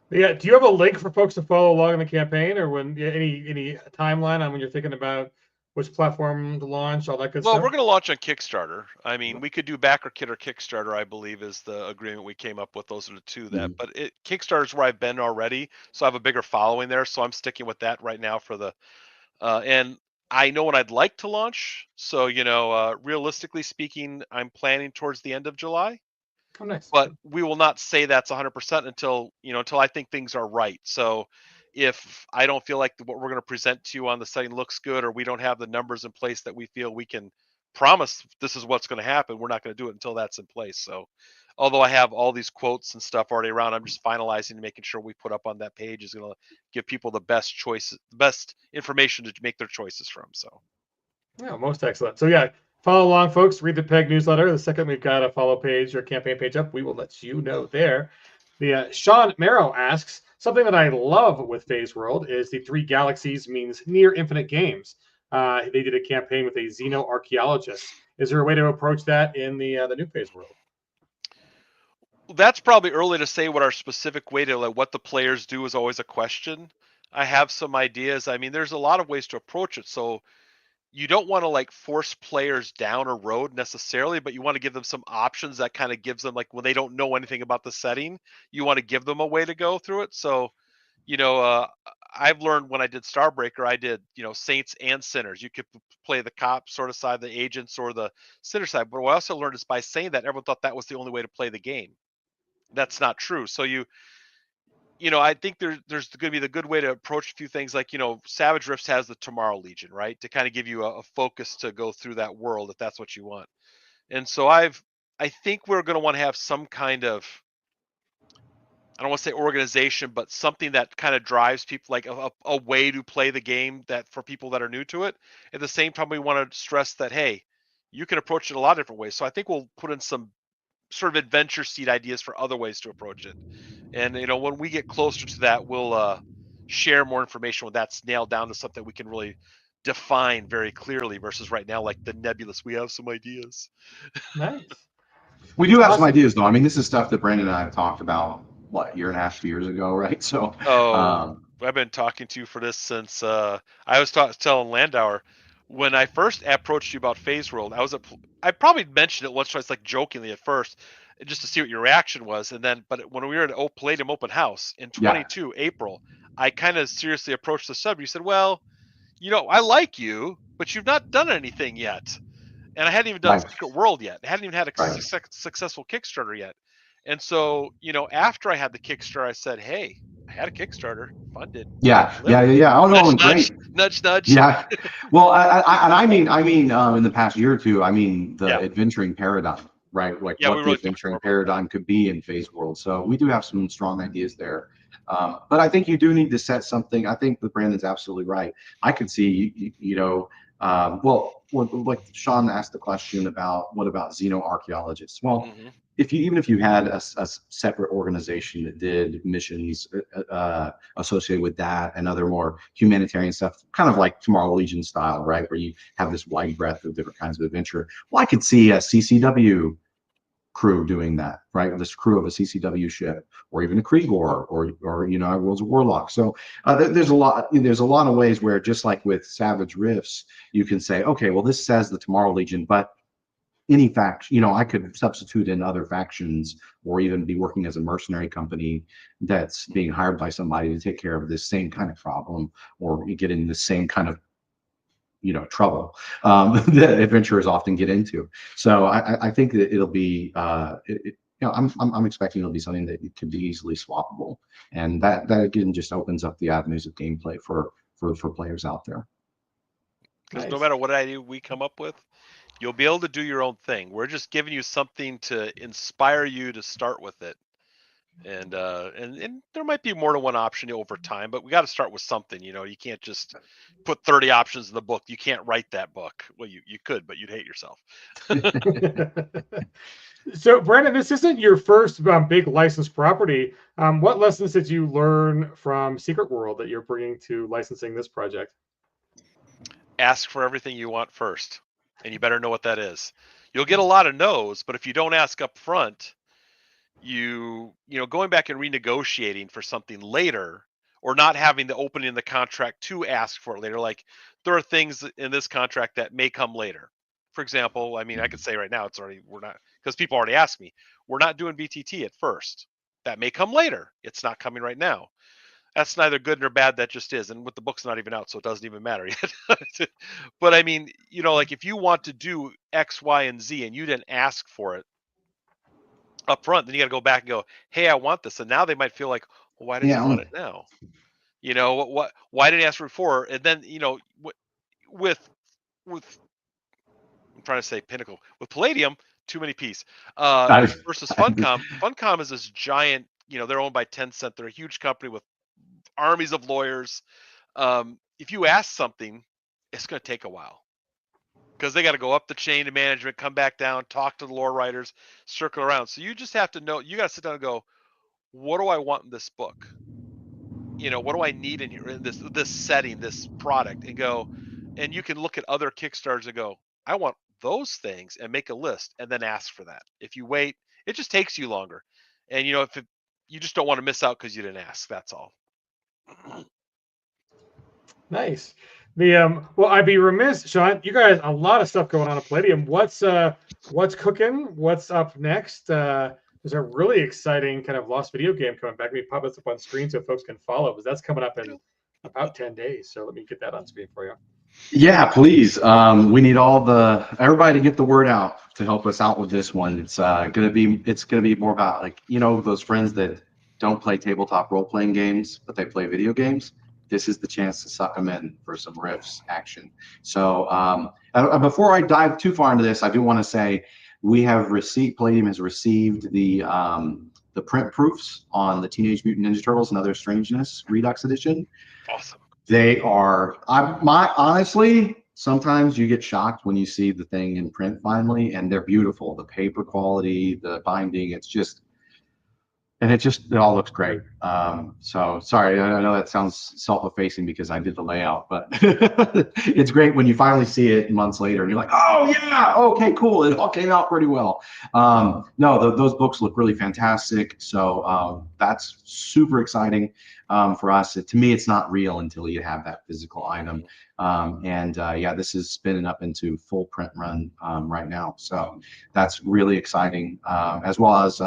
[SPEAKER 1] Yeah. Do you have a link for folks to follow along in the campaign, or any timeline on when you're thinking about which platform to launch, all that good stuff?
[SPEAKER 3] Well, we're going to launch on Kickstarter. I mean, we could do Backer Kit or Kickstarter, I believe, is the agreement we came up with. Those are the two that. But Kickstarter is where I've been already, so I have a bigger following there. So I'm sticking with that right now for the. And I know when I'd like to launch. So realistically speaking, I'm planning towards the end of July.
[SPEAKER 1] Oh, nice.
[SPEAKER 3] But we will not say that's 100% until I think things are right. So if I don't feel like what we're going to present to you on the setting looks good, or we don't have the numbers in place that we feel we can promise this is what's going to happen, we're not going to do it until that's in place. So although I have all these quotes and stuff already around, I'm just finalizing and making sure we put up on that page is going to give people the best choices, the best information to make their choices from. So
[SPEAKER 1] yeah, most excellent. So yeah, follow along, folks. Read the PEG newsletter. The second we've got a follow page or campaign page up, we will let you know there. The Sean Merrow asks, something that I love with Phase World is the 3 galaxies means near infinite games. They did a campaign with a xenoarchaeologist. Is there a way to approach that in the new Phase World?
[SPEAKER 3] That's probably early to say what our specific way to what the players do is always a question. I have some ideas. I mean, there's a lot of ways to approach it. So you don't want to force players down a road necessarily, but you want to give them some options that kind of gives them, like, when they don't know anything about the setting, you want to give them a way to go through it. So, I've learned when I did Starbreaker, I did, saints and sinners. You could play the cop sort of side, the agents, or the sinner side. But what I also learned is by saying that, everyone thought that was the only way to play the game. That's not true. So I think there's going to be the good way to approach a few things, like, Savage Rifts has the Tomorrow Legion, right? To kind of give you a focus to go through that world if that's what you want. And so I think we're going to want to have some kind of, I don't want to say organization, but something that kind of drives people, like a way to play the game that for people that are new to it. At the same time, we want to stress that, hey, you can approach it a lot of different ways. So I think we'll put in some sort of adventure seed ideas for other ways to approach it. And when we get closer to that, we'll share more information when that's nailed down to something we can really define very clearly, versus right now, like the nebulous, we have some ideas.
[SPEAKER 1] Nice.
[SPEAKER 2] We do have some
[SPEAKER 1] Awesome.
[SPEAKER 2] ideas, though. I mean, this is stuff that Brandon and I have talked about, what, a year and a half, 2 years ago, right? So,
[SPEAKER 3] I've been talking to you for this since I was telling Landauer when I first approached you about Phase World. I probably mentioned it once, twice, like jokingly at first, just to see what your reaction was, and then, but when we were at Palladium Open House in
[SPEAKER 2] yeah,
[SPEAKER 3] 22 April, I kind of seriously approached the sub. You said, "Well, I like you, but you've not done anything yet." And I hadn't even done
[SPEAKER 2] right,
[SPEAKER 3] Secret World yet. I hadn't even had a
[SPEAKER 2] right.
[SPEAKER 3] successful Kickstarter yet. And so, after I had the Kickstarter, I said, "Hey, I had a Kickstarter, funded,
[SPEAKER 2] Yeah, yeah,
[SPEAKER 3] delivered."
[SPEAKER 2] yeah, yeah. Oh, no,
[SPEAKER 3] Nudge,
[SPEAKER 2] and great.
[SPEAKER 3] nudge, nudge, nudge.
[SPEAKER 2] Yeah. Well, and I mean, in the past year or two, I mean, the
[SPEAKER 3] Yeah,
[SPEAKER 2] adventuring paradigm, right? Like
[SPEAKER 3] yeah, we
[SPEAKER 2] what the
[SPEAKER 3] really talked more
[SPEAKER 2] adventuring
[SPEAKER 3] about that.
[SPEAKER 2] paradigm could be in Phase World. So we do have some strong ideas there. But I think you do need to set something. I think that Brandon's absolutely right. I could see, like Sean asked the question about what about xenoarchaeologists? Well,
[SPEAKER 3] Hmm.
[SPEAKER 2] even if you had a separate organization that did missions associated with that and other more humanitarian stuff, kind of like Tomorrow Legion style, right, where you have this wide breadth of different kinds of adventure. Well, I could see a CCW crew doing that, right? This crew of a CCW ship, or even a Kriegor, or Worlds of Warlock. So there's a lot of ways where, just like with Savage Rifts, you can say, okay, well, this says the Tomorrow Legion, but any faction, I could substitute in other factions, or even be working as a mercenary company that's being hired by somebody to take care of this same kind of problem, or you get in the same kind of trouble that adventurers often get into. So I think that it'll be I'm expecting it'll be something that it could be easily swappable, and that again just opens up the avenues of gameplay for players out there.
[SPEAKER 3] Because no
[SPEAKER 1] Nice.
[SPEAKER 3] matter what idea we come up with, you'll be able to do your own thing. We're just giving you something to inspire you to start with it. And there might be more than one option over time, but we got to start with something. You can't just put 30 options in the book. You can't write that book. Well, you could, but you'd hate yourself.
[SPEAKER 1] So, Brandon, this isn't your first big licensed property. What lessons did you learn from Secret World that you're bringing to licensing this project?
[SPEAKER 3] Ask for everything you want first, and you better know what that is. You'll get a lot of no's, but if you don't ask up front, going back and renegotiating for something later, or not having the opening in the contract to ask for it later. Like, there are things in this contract that may come later. For example, I mean, I could say right now we're not, because people already asked me, we're not doing BTT at first. That may come later. It's not coming right now. That's neither good nor bad. That just is. And with the book's not even out, so it doesn't even matter yet. But I mean, like, if you want to do X, Y, and Z and you didn't ask for it up front, then you got to go back and go, "Hey, I want this." And now they might feel like, "Well, why does he
[SPEAKER 2] Yeah.
[SPEAKER 3] want it now? Why didn't he ask for it before?" And then, with I'm trying to say Pinnacle, with Palladium, too many P's.
[SPEAKER 2] I,
[SPEAKER 3] Versus
[SPEAKER 2] I,
[SPEAKER 3] Funcom. Funcom is this giant. They're owned by Tencent. They're a huge company with armies of lawyers. If you ask something, it's going to take a while, because they got to go up the chain of management, come back down, talk to the lore writers, circle around. So you just have to know. You got to sit down and go, what do I want in this book? What do I need in here, in this setting, this product, and go, and you can look at other Kickstarters and go, I want those things, and make a list, and then ask for that. If you wait, it just takes you longer. And if you just don't want to miss out because you didn't ask. That's all.
[SPEAKER 1] Nice. Well, I'd be remiss, Sean. You guys, a lot of stuff going on at Palladium. What's cooking? What's up next? There's a really exciting kind of lost video game coming back. Let me pop this up on screen so folks can follow, because that's coming up in about 10 days. So let me get that on screen for you.
[SPEAKER 2] Yeah, please. We need everybody to get the word out to help us out with this one. It's gonna be more about, like, those friends that don't play tabletop role-playing games, but they play video games, this is the chance to suck them in for some riffs action. So before I dive too far into this, I do want to say we have received, Palladium has received the print proofs on the Teenage Mutant Ninja Turtles and Other Strangeness Redux Edition.
[SPEAKER 3] Awesome.
[SPEAKER 2] They are, honestly, sometimes you get shocked when you see the thing in print finally, and they're beautiful. The paper quality, the binding, it's just, and it all looks great. So sorry, I know that sounds self-effacing because I did the layout, but it's great when you finally see it months later and you're like, oh yeah, okay, cool, it all came out pretty well. No, those books look really fantastic. So that's super exciting for us. To me, it's not real until you have that physical item. Yeah, this is spinning up into full print run right now. So that's really exciting, as well as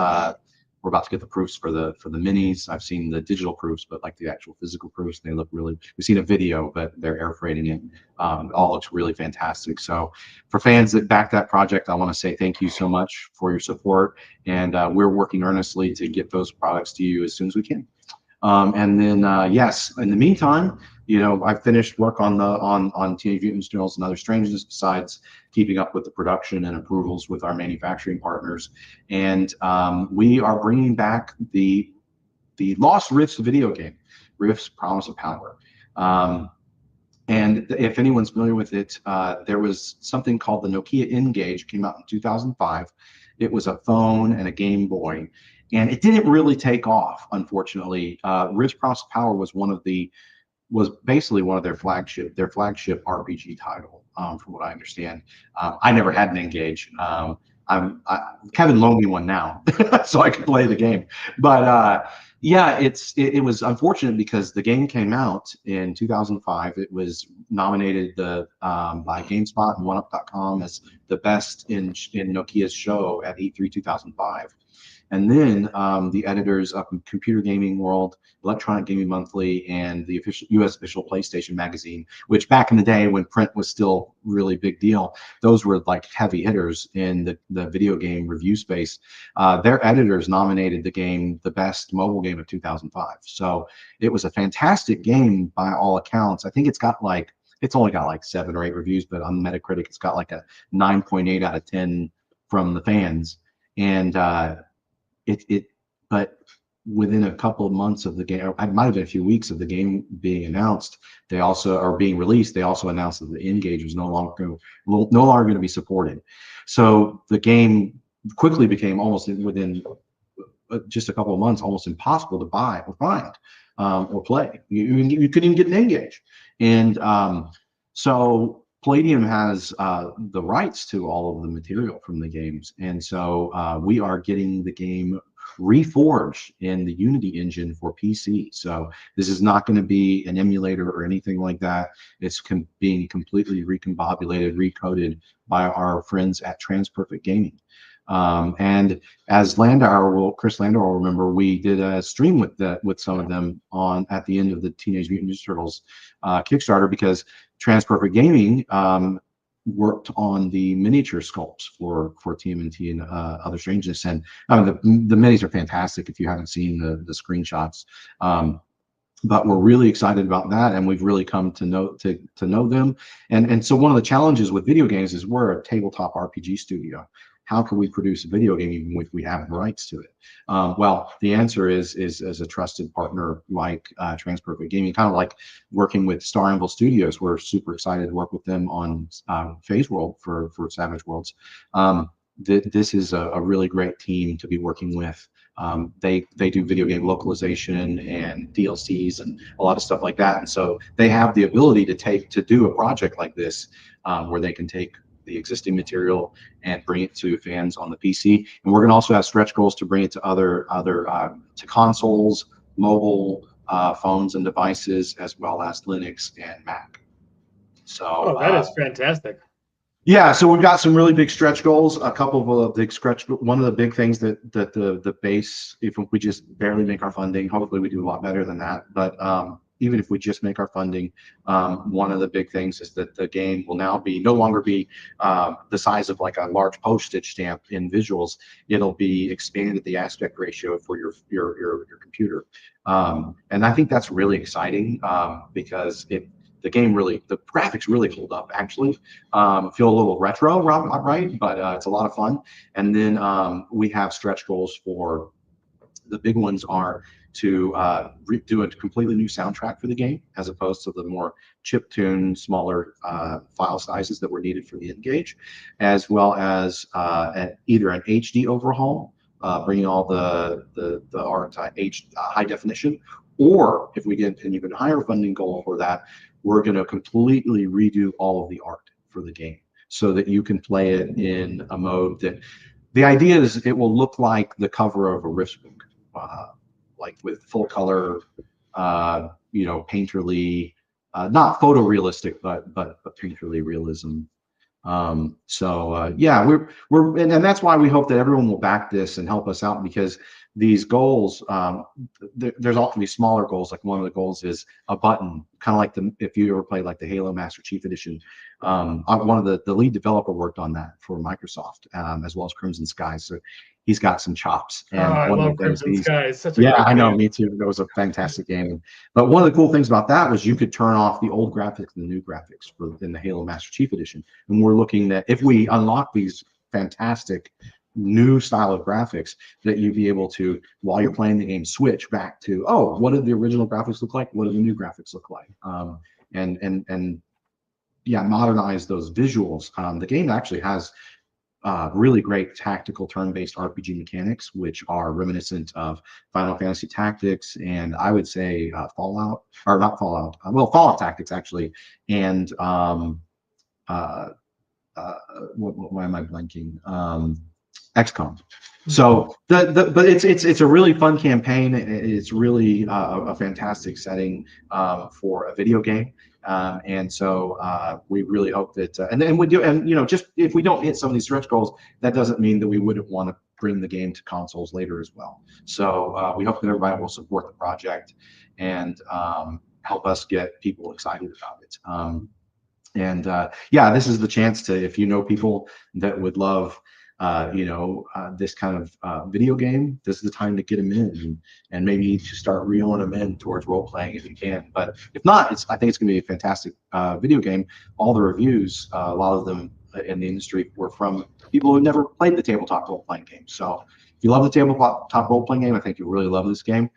[SPEAKER 2] we're about to get the proofs for the minis. I've seen the digital proofs, but like the actual physical proofs, they look really. We've seen a video, but they're air freighting it. It all looks really fantastic. So, for fans that back that project, I want to say thank you so much for your support, and we're working earnestly to get those products to you as soon as we can. And then yes, in the meantime, I finished work on Teenage Mutant Ninja Turtles and Other Strangeness, besides keeping up with the production and approvals with our manufacturing partners. And we are bringing back the Lost Rifts video game, Rifts Promise of Power. And if anyone's familiar with it, there was something called the Nokia N-Gage, came out in 2005. It was a phone and a Game Boy, and it didn't really take off, unfortunately. Rifts Promise of Power was basically one of their flagship RPG title, from what I understand. I never had an N-Gage. Kevin loaned me one now, so I could play the game. But yeah, it was unfortunate because the game came out in 2005. It was nominated by GameSpot and OneUp.com as the best in Nokia's show at E3 2005. And then the editors of Computer Gaming World, Electronic Gaming Monthly, and the U.S. official PlayStation magazine, which back in the day when print was still really big deal, those were like heavy hitters in the video game review space. Their editors nominated the game the best mobile game of 2005. So it was a fantastic game by all accounts. I think it's only got like 7 or 8 reviews, but on Metacritic it's got like a 9.8 out of 10 from the fans. And but within a couple of months of the game, or it might have been a few weeks of the game being announced, being released, they also announced that the N-Gage was no longer going to be supported. So the game quickly became, almost within just a couple of months, almost impossible to buy or find or play. You couldn't even get an N-Gage. And so Palladium has the rights to all of the material from the games, and so we are getting the game reforged in the Unity engine for PC. So this is not going to be an emulator or anything like that. It's being completely recombobulated, recoded by our friends at Transperfect Gaming. And as Chris Landauer will remember, we did a stream with some of them at the end of the Teenage Mutant Ninja Turtles Kickstarter, because Transperfect Gaming worked on the miniature sculpts for TMNT and Other Strangeness, and the minis are fantastic if you haven't seen the screenshots. But we're really excited about that, and we've really come to know them. And so one of the challenges with video games is we're a tabletop RPG studio. How can we produce a video game even if we have rights to it? Well, the answer is as a trusted partner like Transperfect Gaming, kind of like working with Anvil Studios. We're super excited to work with them on Phase World for Savage Worlds. This is a really great team to be working with. They do video game localization and DLCs and a lot of stuff like that, and so they have the ability to do a project like this, where they can take the existing material and bring it to fans on the PC. And we're going to also have stretch goals to bring it to other to consoles, mobile phones and devices, as well as Linux and Mac. So
[SPEAKER 1] that is fantastic.
[SPEAKER 2] Yeah, so we've got some really big stretch goals. A couple of big one of the big things that the base, if we just barely make our funding, hopefully we do a lot better than that. But even if we just make our funding, one of the big things is that the game will now be no longer be the size of like a large postage stamp in visuals. It'll be expanded the aspect ratio for your computer, and I think that's really exciting because the graphics really hold up actually. Feel a little retro, right? But it's a lot of fun. And then we have stretch goals for the big ones are to do a completely new soundtrack for the game, as opposed to the more chip tune, smaller file sizes that were needed for the N-Gage, as well as either an HD overhaul, bringing all the art to high definition, or if we get an even higher funding goal for that, we're going to completely redo all of the art for the game so that you can play it in a mode that the idea is it will look like the cover of a Rift book, like with full color, painterly, not photorealistic, but painterly realism. Yeah, and that's why we hope that everyone will back this and help us out, because these goals, there's often these smaller goals. Like one of the goals is a button, kind of like if you ever played like the Halo Master Chief Edition. One of the lead developer worked on that for Microsoft, as well as Crimson Skies. So he's got some chops. And
[SPEAKER 1] I
[SPEAKER 2] one of
[SPEAKER 1] love
[SPEAKER 2] the things
[SPEAKER 1] Crimson Sky. It's such a
[SPEAKER 2] yeah,
[SPEAKER 1] great
[SPEAKER 2] I know,
[SPEAKER 1] game.
[SPEAKER 2] me too. That was a fantastic game. But one of the cool things about that was you could turn off the old graphics and the new graphics in the Halo Master Chief Edition. And we're looking at, if we unlock these fantastic new style of graphics, that you'd be able to, while you're playing the game, switch back to, oh, what did the original graphics look like? What do the new graphics look like? And yeah, modernize those visuals. The game actually has really great tactical turn-based RPG mechanics, which are reminiscent of Final Fantasy Tactics, and I would say Fallout, or not Fallout, Fallout Tactics actually, and why am I blanking? XCOM. So but it's a really fun campaign. It's really a fantastic setting for a video game. And so we really hope that, and then we do, and just if we don't hit some of these stretch goals, that doesn't mean that we wouldn't want to bring the game to consoles later as well. So we hope that everybody will support the project and help us get people excited about it. Yeah, this is the chance to, if you know people that would love this kind of video game, this is the time to get them in and maybe to start reeling them in towards role playing if you can. But if not, I think it's going to be a fantastic video game. All the reviews, a lot of them in the industry, were from people who never played the tabletop role playing game. So if you love the tabletop role playing game, I think you'll really love this game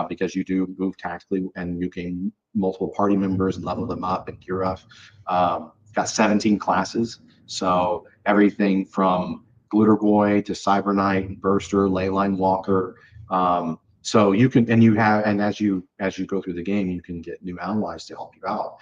[SPEAKER 2] because you do move tactically and you gain multiple party members and level them up and gear up. Got 17 classes, so everything from Glitter Boy to Cyber Knight, Burster, Leyline Walker. So you can, and as you go through the game, you can get new allies to help you out.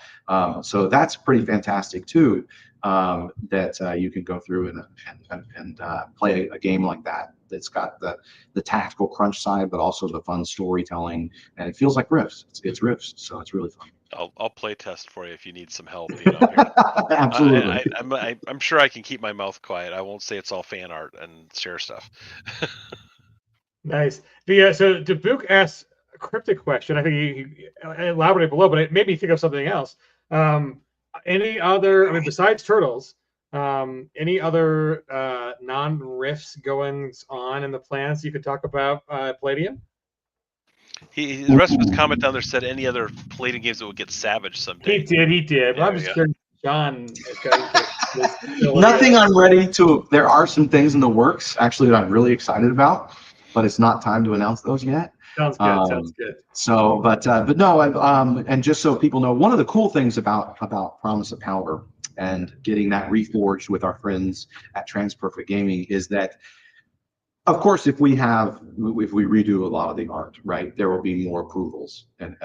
[SPEAKER 2] So that's pretty fantastic too. That you can go through and play a game like that. That's got the tactical crunch side, but also the fun storytelling, and it feels like Rifts. It's Rifts, so it's really fun.
[SPEAKER 3] I'll play test for you if you need some help.
[SPEAKER 2] Absolutely.
[SPEAKER 3] I'm sure I can keep my mouth quiet. I won't say it's all fan art and share stuff.
[SPEAKER 1] Nice. So Dubuque asks a cryptic question. I think he elaborated below, but it made me think of something else. Any other, besides Turtles, any other non-riffs goings on in the plans you could talk about Palladium?
[SPEAKER 3] The rest of his comment down there said any other Palladium games that would get savage someday.
[SPEAKER 1] He did. But I'm just curious, John.
[SPEAKER 2] Nothing I'm ready to. There are some things in the works actually that I'm really excited about, but it's not time to announce those yet.
[SPEAKER 1] Sounds good. Sounds good.
[SPEAKER 2] So, but no, and just so people know, one of the cool things about Promise of Power and getting that reforged with our friends at TransPerfect Gaming is that, of course, if we redo a lot of the art, right, there will be more approvals and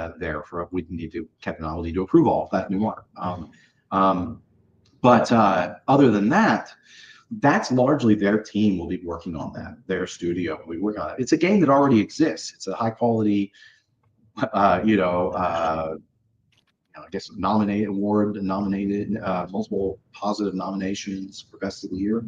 [SPEAKER 2] we need to technology to approve all of that new art. But other than that, that's largely their team will be working on that. Their studio, we work on it. It's a game that already exists. It's a high quality, I guess nominated, multiple positive nominations for Best of the Year.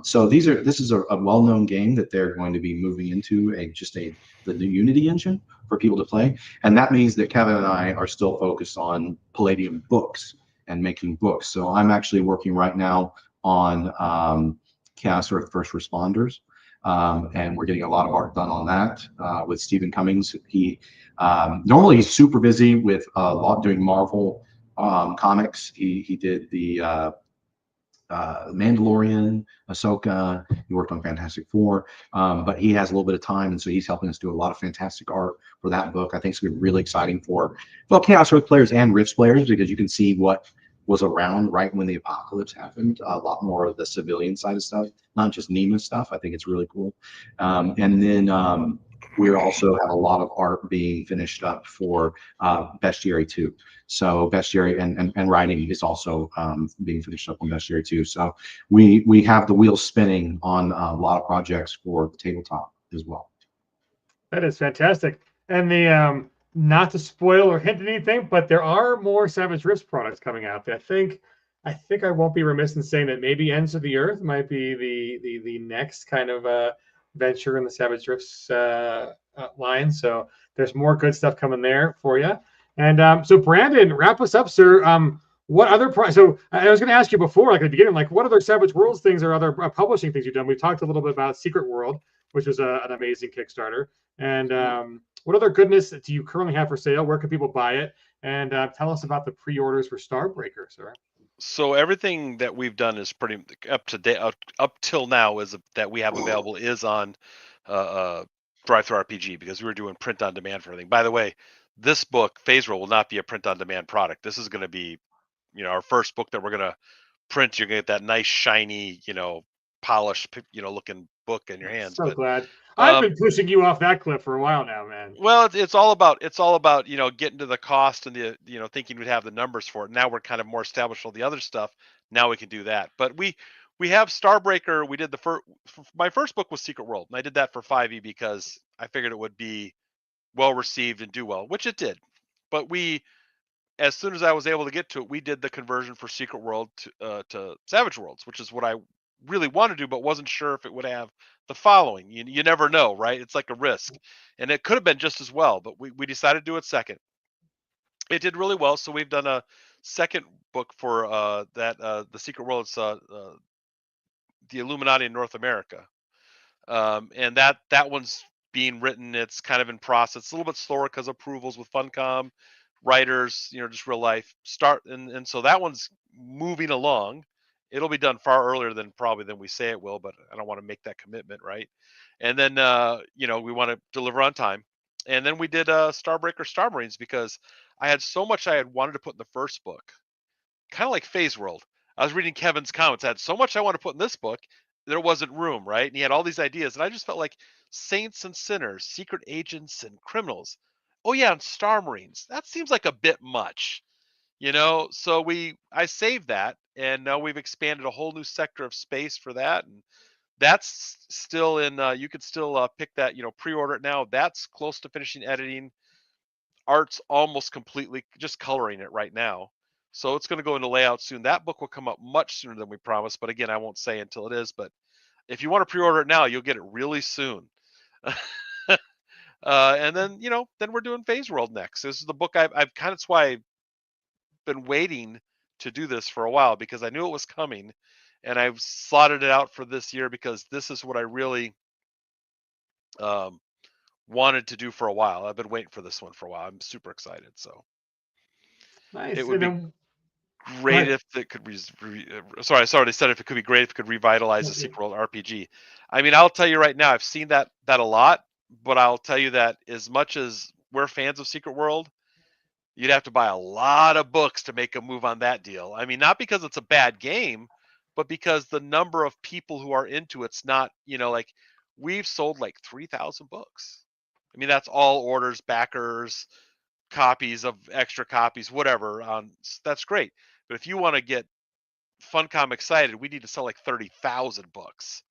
[SPEAKER 2] So this is a well-known game that they're going to be moving into the new Unity engine, for people to play. And that means that Kevin and I are still focused on Palladium books and making books. So I'm actually working right now on Chaos Earth First Responders. And we're getting a lot of art done on that with Stephen Cummings. He normally he's super busy with doing Marvel comics. He did the Mandalorian, Ahsoka. He worked on Fantastic Four, but he has a little bit of time, and so he's helping us do a lot of fantastic art for that book. I think it's going to be really exciting for Chaos Earth players and Rifts players, because you can see what was around right when the apocalypse happened. A lot more of the civilian side of stuff, not just Nima stuff. I think it's really cool. And then we also have a lot of art being finished up for Bestiary 2. So Bestiary and writing is also being finished up on Bestiary 2. So we have the wheels spinning on a lot of projects for the tabletop as well.
[SPEAKER 1] That is fantastic. And the not to spoil or hint at anything, but there are more Savage Rifts products coming out. I think I won't be remiss in saying that maybe Ends of the Earth might be the next kind of venture in the Savage Rifts line. So there's more good stuff coming there for you. And so Brandon, wrap us up, sir. What other so I was going to ask you before, like at the beginning, like what other Savage Worlds things or other publishing things you've done? We talked a little bit about Secret World, which was an amazing Kickstarter. And what other goodness do you currently have for sale? Where can people buy it? And tell us about the pre-orders for Starbreaker, sir.
[SPEAKER 3] So everything that we've done is pretty up to date. Up till now is that we have available is on Drive-Thru RPG, because we were doing print on demand for everything. By the way, this book, Phase Roll, will not be a print on demand product. This is going to be, our first book that we're going to print. You're going to get that nice, shiny, polished, looking book in your hands.
[SPEAKER 1] So glad. I've been pushing you off that cliff for a while now, man.
[SPEAKER 3] Well, it's all about getting to the cost and the thinking we'd have the numbers for it. Now we're kind of more established with all the other stuff. Now we can do that. But we have Starbreaker. We did my first book was Secret World, and I did that for 5e because I figured it would be well received and do well, which it did. But as soon as I was able to get to it, we did the conversion for Secret World to Savage Worlds, which is what I really wanted to do, but wasn't sure if it would have the following. You never know, right? It's like a risk, and it could have been just as well, but we decided to do it second. It did really well, so we've done a second book for the Secret World. It's the Illuminati in North America, and that one's being written. It's kind of in process. It's a little bit slower because approvals with Funcom, writers, just real life and so that one's moving along. It'll be done far earlier than we say it will, but I don't want to make that commitment, right? And then we want to deliver on time. And then we did Starbreaker Star Marines, because I had so much I had wanted to put in the first book, kind of like Phase World. I was reading Kevin's comments. I had so much I want to put in this book, there wasn't room, right? And he had all these ideas, and I just felt like saints and sinners, secret agents and criminals. Oh yeah, and Star Marines. That seems like a bit much, So I saved that, and now we've expanded a whole new sector of space for that, and that's still in. You could still pick that, pre-order it now. That's close to finishing editing. Art's almost completely, just coloring it right now. So it's going to go into layout soon. That book will come up much sooner than we promised, but again, I won't say until it is. But if you want to pre-order it now, you'll get it really soon. And then then we're doing Phase World next. This is the book I've kind of, that's why I've been waiting to do this for a while, because I knew it was coming, and I've slotted it out for this year because this is what I really wanted to do for a while. I've been waiting for this one for a while. I'm super excited. So
[SPEAKER 1] nice.
[SPEAKER 3] It would be great if it could sorry, I already said if it could be great if it could revitalize the Secret World RPG. I mean, I'll tell you right now, I've seen that a lot, but I'll tell you that as much as we're fans of Secret World, you'd have to buy a lot of books to make a move on that deal. I mean, not because it's a bad game, but because the number of people who are into it's not, like we've sold like 3,000 books. I mean, that's all orders, backers, copies of extra copies, whatever. That's great. But if you want to get Funcom excited, we need to sell like 30,000 books,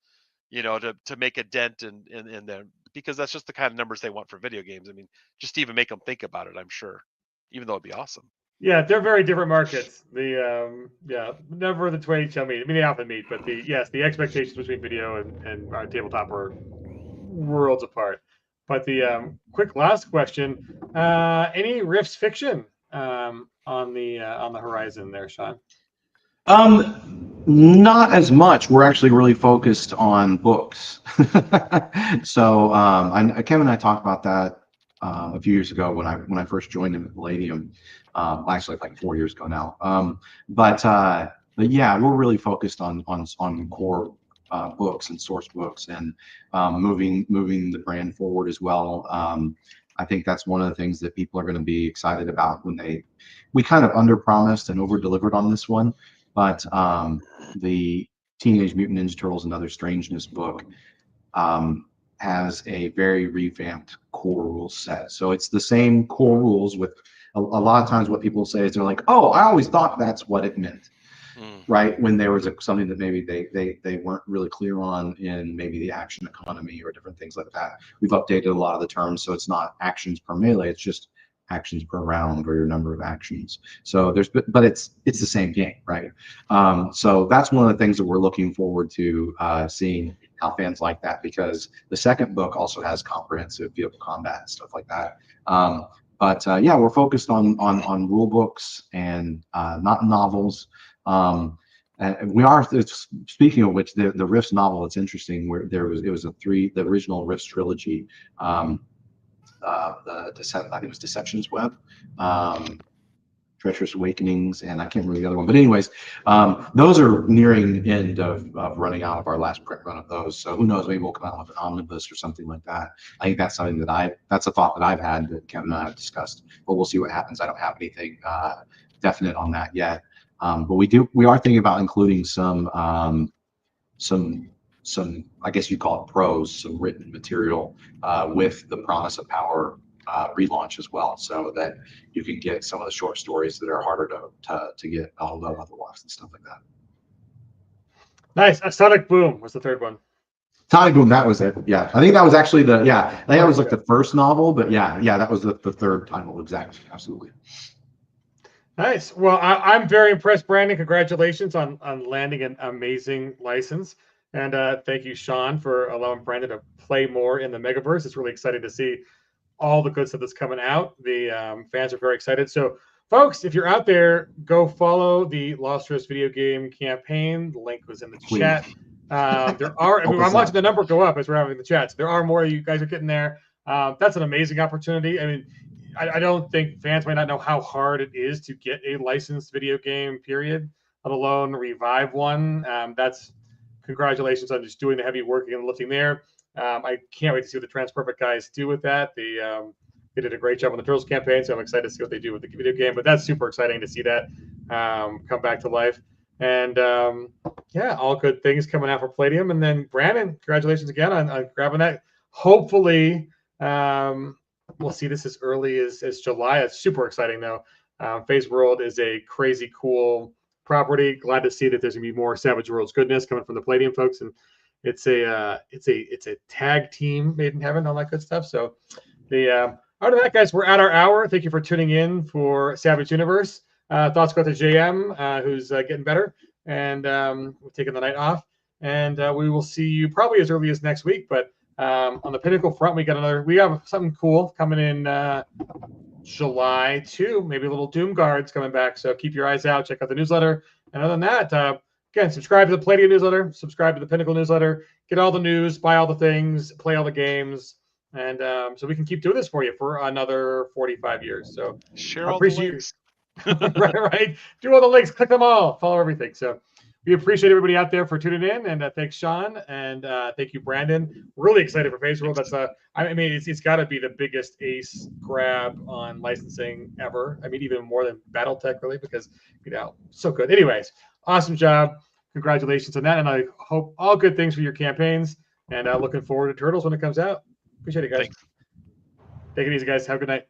[SPEAKER 3] to make a dent in them, because that's just the kind of numbers they want for video games. I mean, just to even make them think about it, I'm sure, even though it'd be awesome.
[SPEAKER 1] Yeah, they're very different markets. Never the twain shall meet. I mean, they often meet, but the expectations between video and tabletop are worlds apart. But the quick last question: any Rifts fiction on the horizon there, Sean?
[SPEAKER 2] Not as much. We're actually really focused on books. So Kevin and I talked about that a few years ago when I first joined him at Palladium. Actually, like 4 years ago now. But yeah, we're really focused on core books and source books, and moving the brand forward as well. I think that's one of the things that people are going to be excited about when we kind of under promised and over delivered on this one. But the Teenage Mutant Ninja Turtles and Other Strangeness book has a very revamped core rules set. So it's the same core rules with a lot of times what people say is they're like, oh, I always thought that's what it meant. Right, when there was something that maybe they weren't really clear on in maybe the action economy or different things like that. We've updated a lot of the terms, so it's not actions per melee, it's just actions per round or your number of actions. So but it's the same game, right? So that's one of the things that we're looking forward to seeing how fans like that, because the second book also has comprehensive vehicle combat and stuff like that. But yeah, we're focused on rule books and not novels. And we are, speaking of which, the Rifts novel, it's interesting, where it was the original Rifts trilogy. I think it was Deception's Web, Treacherous Awakenings, and I can't remember the other one. But anyways, those are nearing end of running out of our last print run of those. So who knows, maybe we'll come out with an omnibus or something like that. I think that's something that's a thought that I've had, that Kevin and I have discussed, but we'll see what happens. I don't have anything definite on that yet. But we are thinking about including some I guess you call it prose, some written material with the Promise of Power relaunch as well, so that you can get some of the short stories that are harder to get a hold of otherwise and stuff like that.
[SPEAKER 1] Nice. Sonic Boom was the third one.
[SPEAKER 2] Sonic Boom, that was it. Yeah, I think that was actually I think that was like the first novel, but yeah, that was the third title, exactly. Absolutely.
[SPEAKER 1] Nice. Well, I'm very impressed, Brandon. Congratulations on landing an amazing license. And thank you, Sean, for allowing Brandon to play more in the Megaverse. It's really exciting to see all the good stuff that's coming out. The fans are very excited. So, folks, if you're out there, go follow the Lost Rift video game campaign. The link was in the chat. There are, I'm watching the number go up as we're having the chats. There are more. You guys are getting there. That's an amazing opportunity. I mean, I don't think fans might not know how hard it is to get a licensed video game, period, let alone revive one. That's congratulations on just doing the heavy work and lifting there. I can't wait to see what the TransPerfect guys do with that. They did a great job on the Turtles campaign, so I'm excited to see what they do with the video game. But that's super exciting to see that come back to life. And yeah, all good things coming out for Palladium. And then Brandon, congratulations again on grabbing that. Hopefully, we'll see this as early as July. It's super exciting though. Phase World is a crazy cool property. Glad to see that there's gonna be more Savage Worlds goodness coming from the Palladium folks, and it's a tag team made in heaven, all that good stuff. So the out of that, guys, we're at our hour. Thank you for tuning in for Savage Universe. Thoughts go to JM, who's getting better, and we're taking the night off. And we will see you probably as early as next week. But on the Pinnacle front, we have something cool coming in July too. Maybe a little Doom Guards coming back. So keep your eyes out. Check out the newsletter. And other than that, again, subscribe to the Palladium newsletter. Subscribe to the Pinnacle newsletter. Get all the news. Buy all the things. Play all the games. And so we can keep doing this for you for another 45 years. So
[SPEAKER 3] share all the links.
[SPEAKER 1] right. Do all the links. Click them all. Follow everything. So we appreciate everybody out there for tuning in, and thanks, Sean, and thank you, Brandon. Really excited for Phase World. That's I mean, it's got to be the biggest ace grab on licensing ever. I mean, even more than BattleTech, really, because so good. Anyways, awesome job. Congratulations on that, and I hope all good things for your campaigns. And looking forward to Turtles when it comes out. Appreciate it, guys.
[SPEAKER 3] Thanks.
[SPEAKER 1] Take it easy, guys. Have a good night.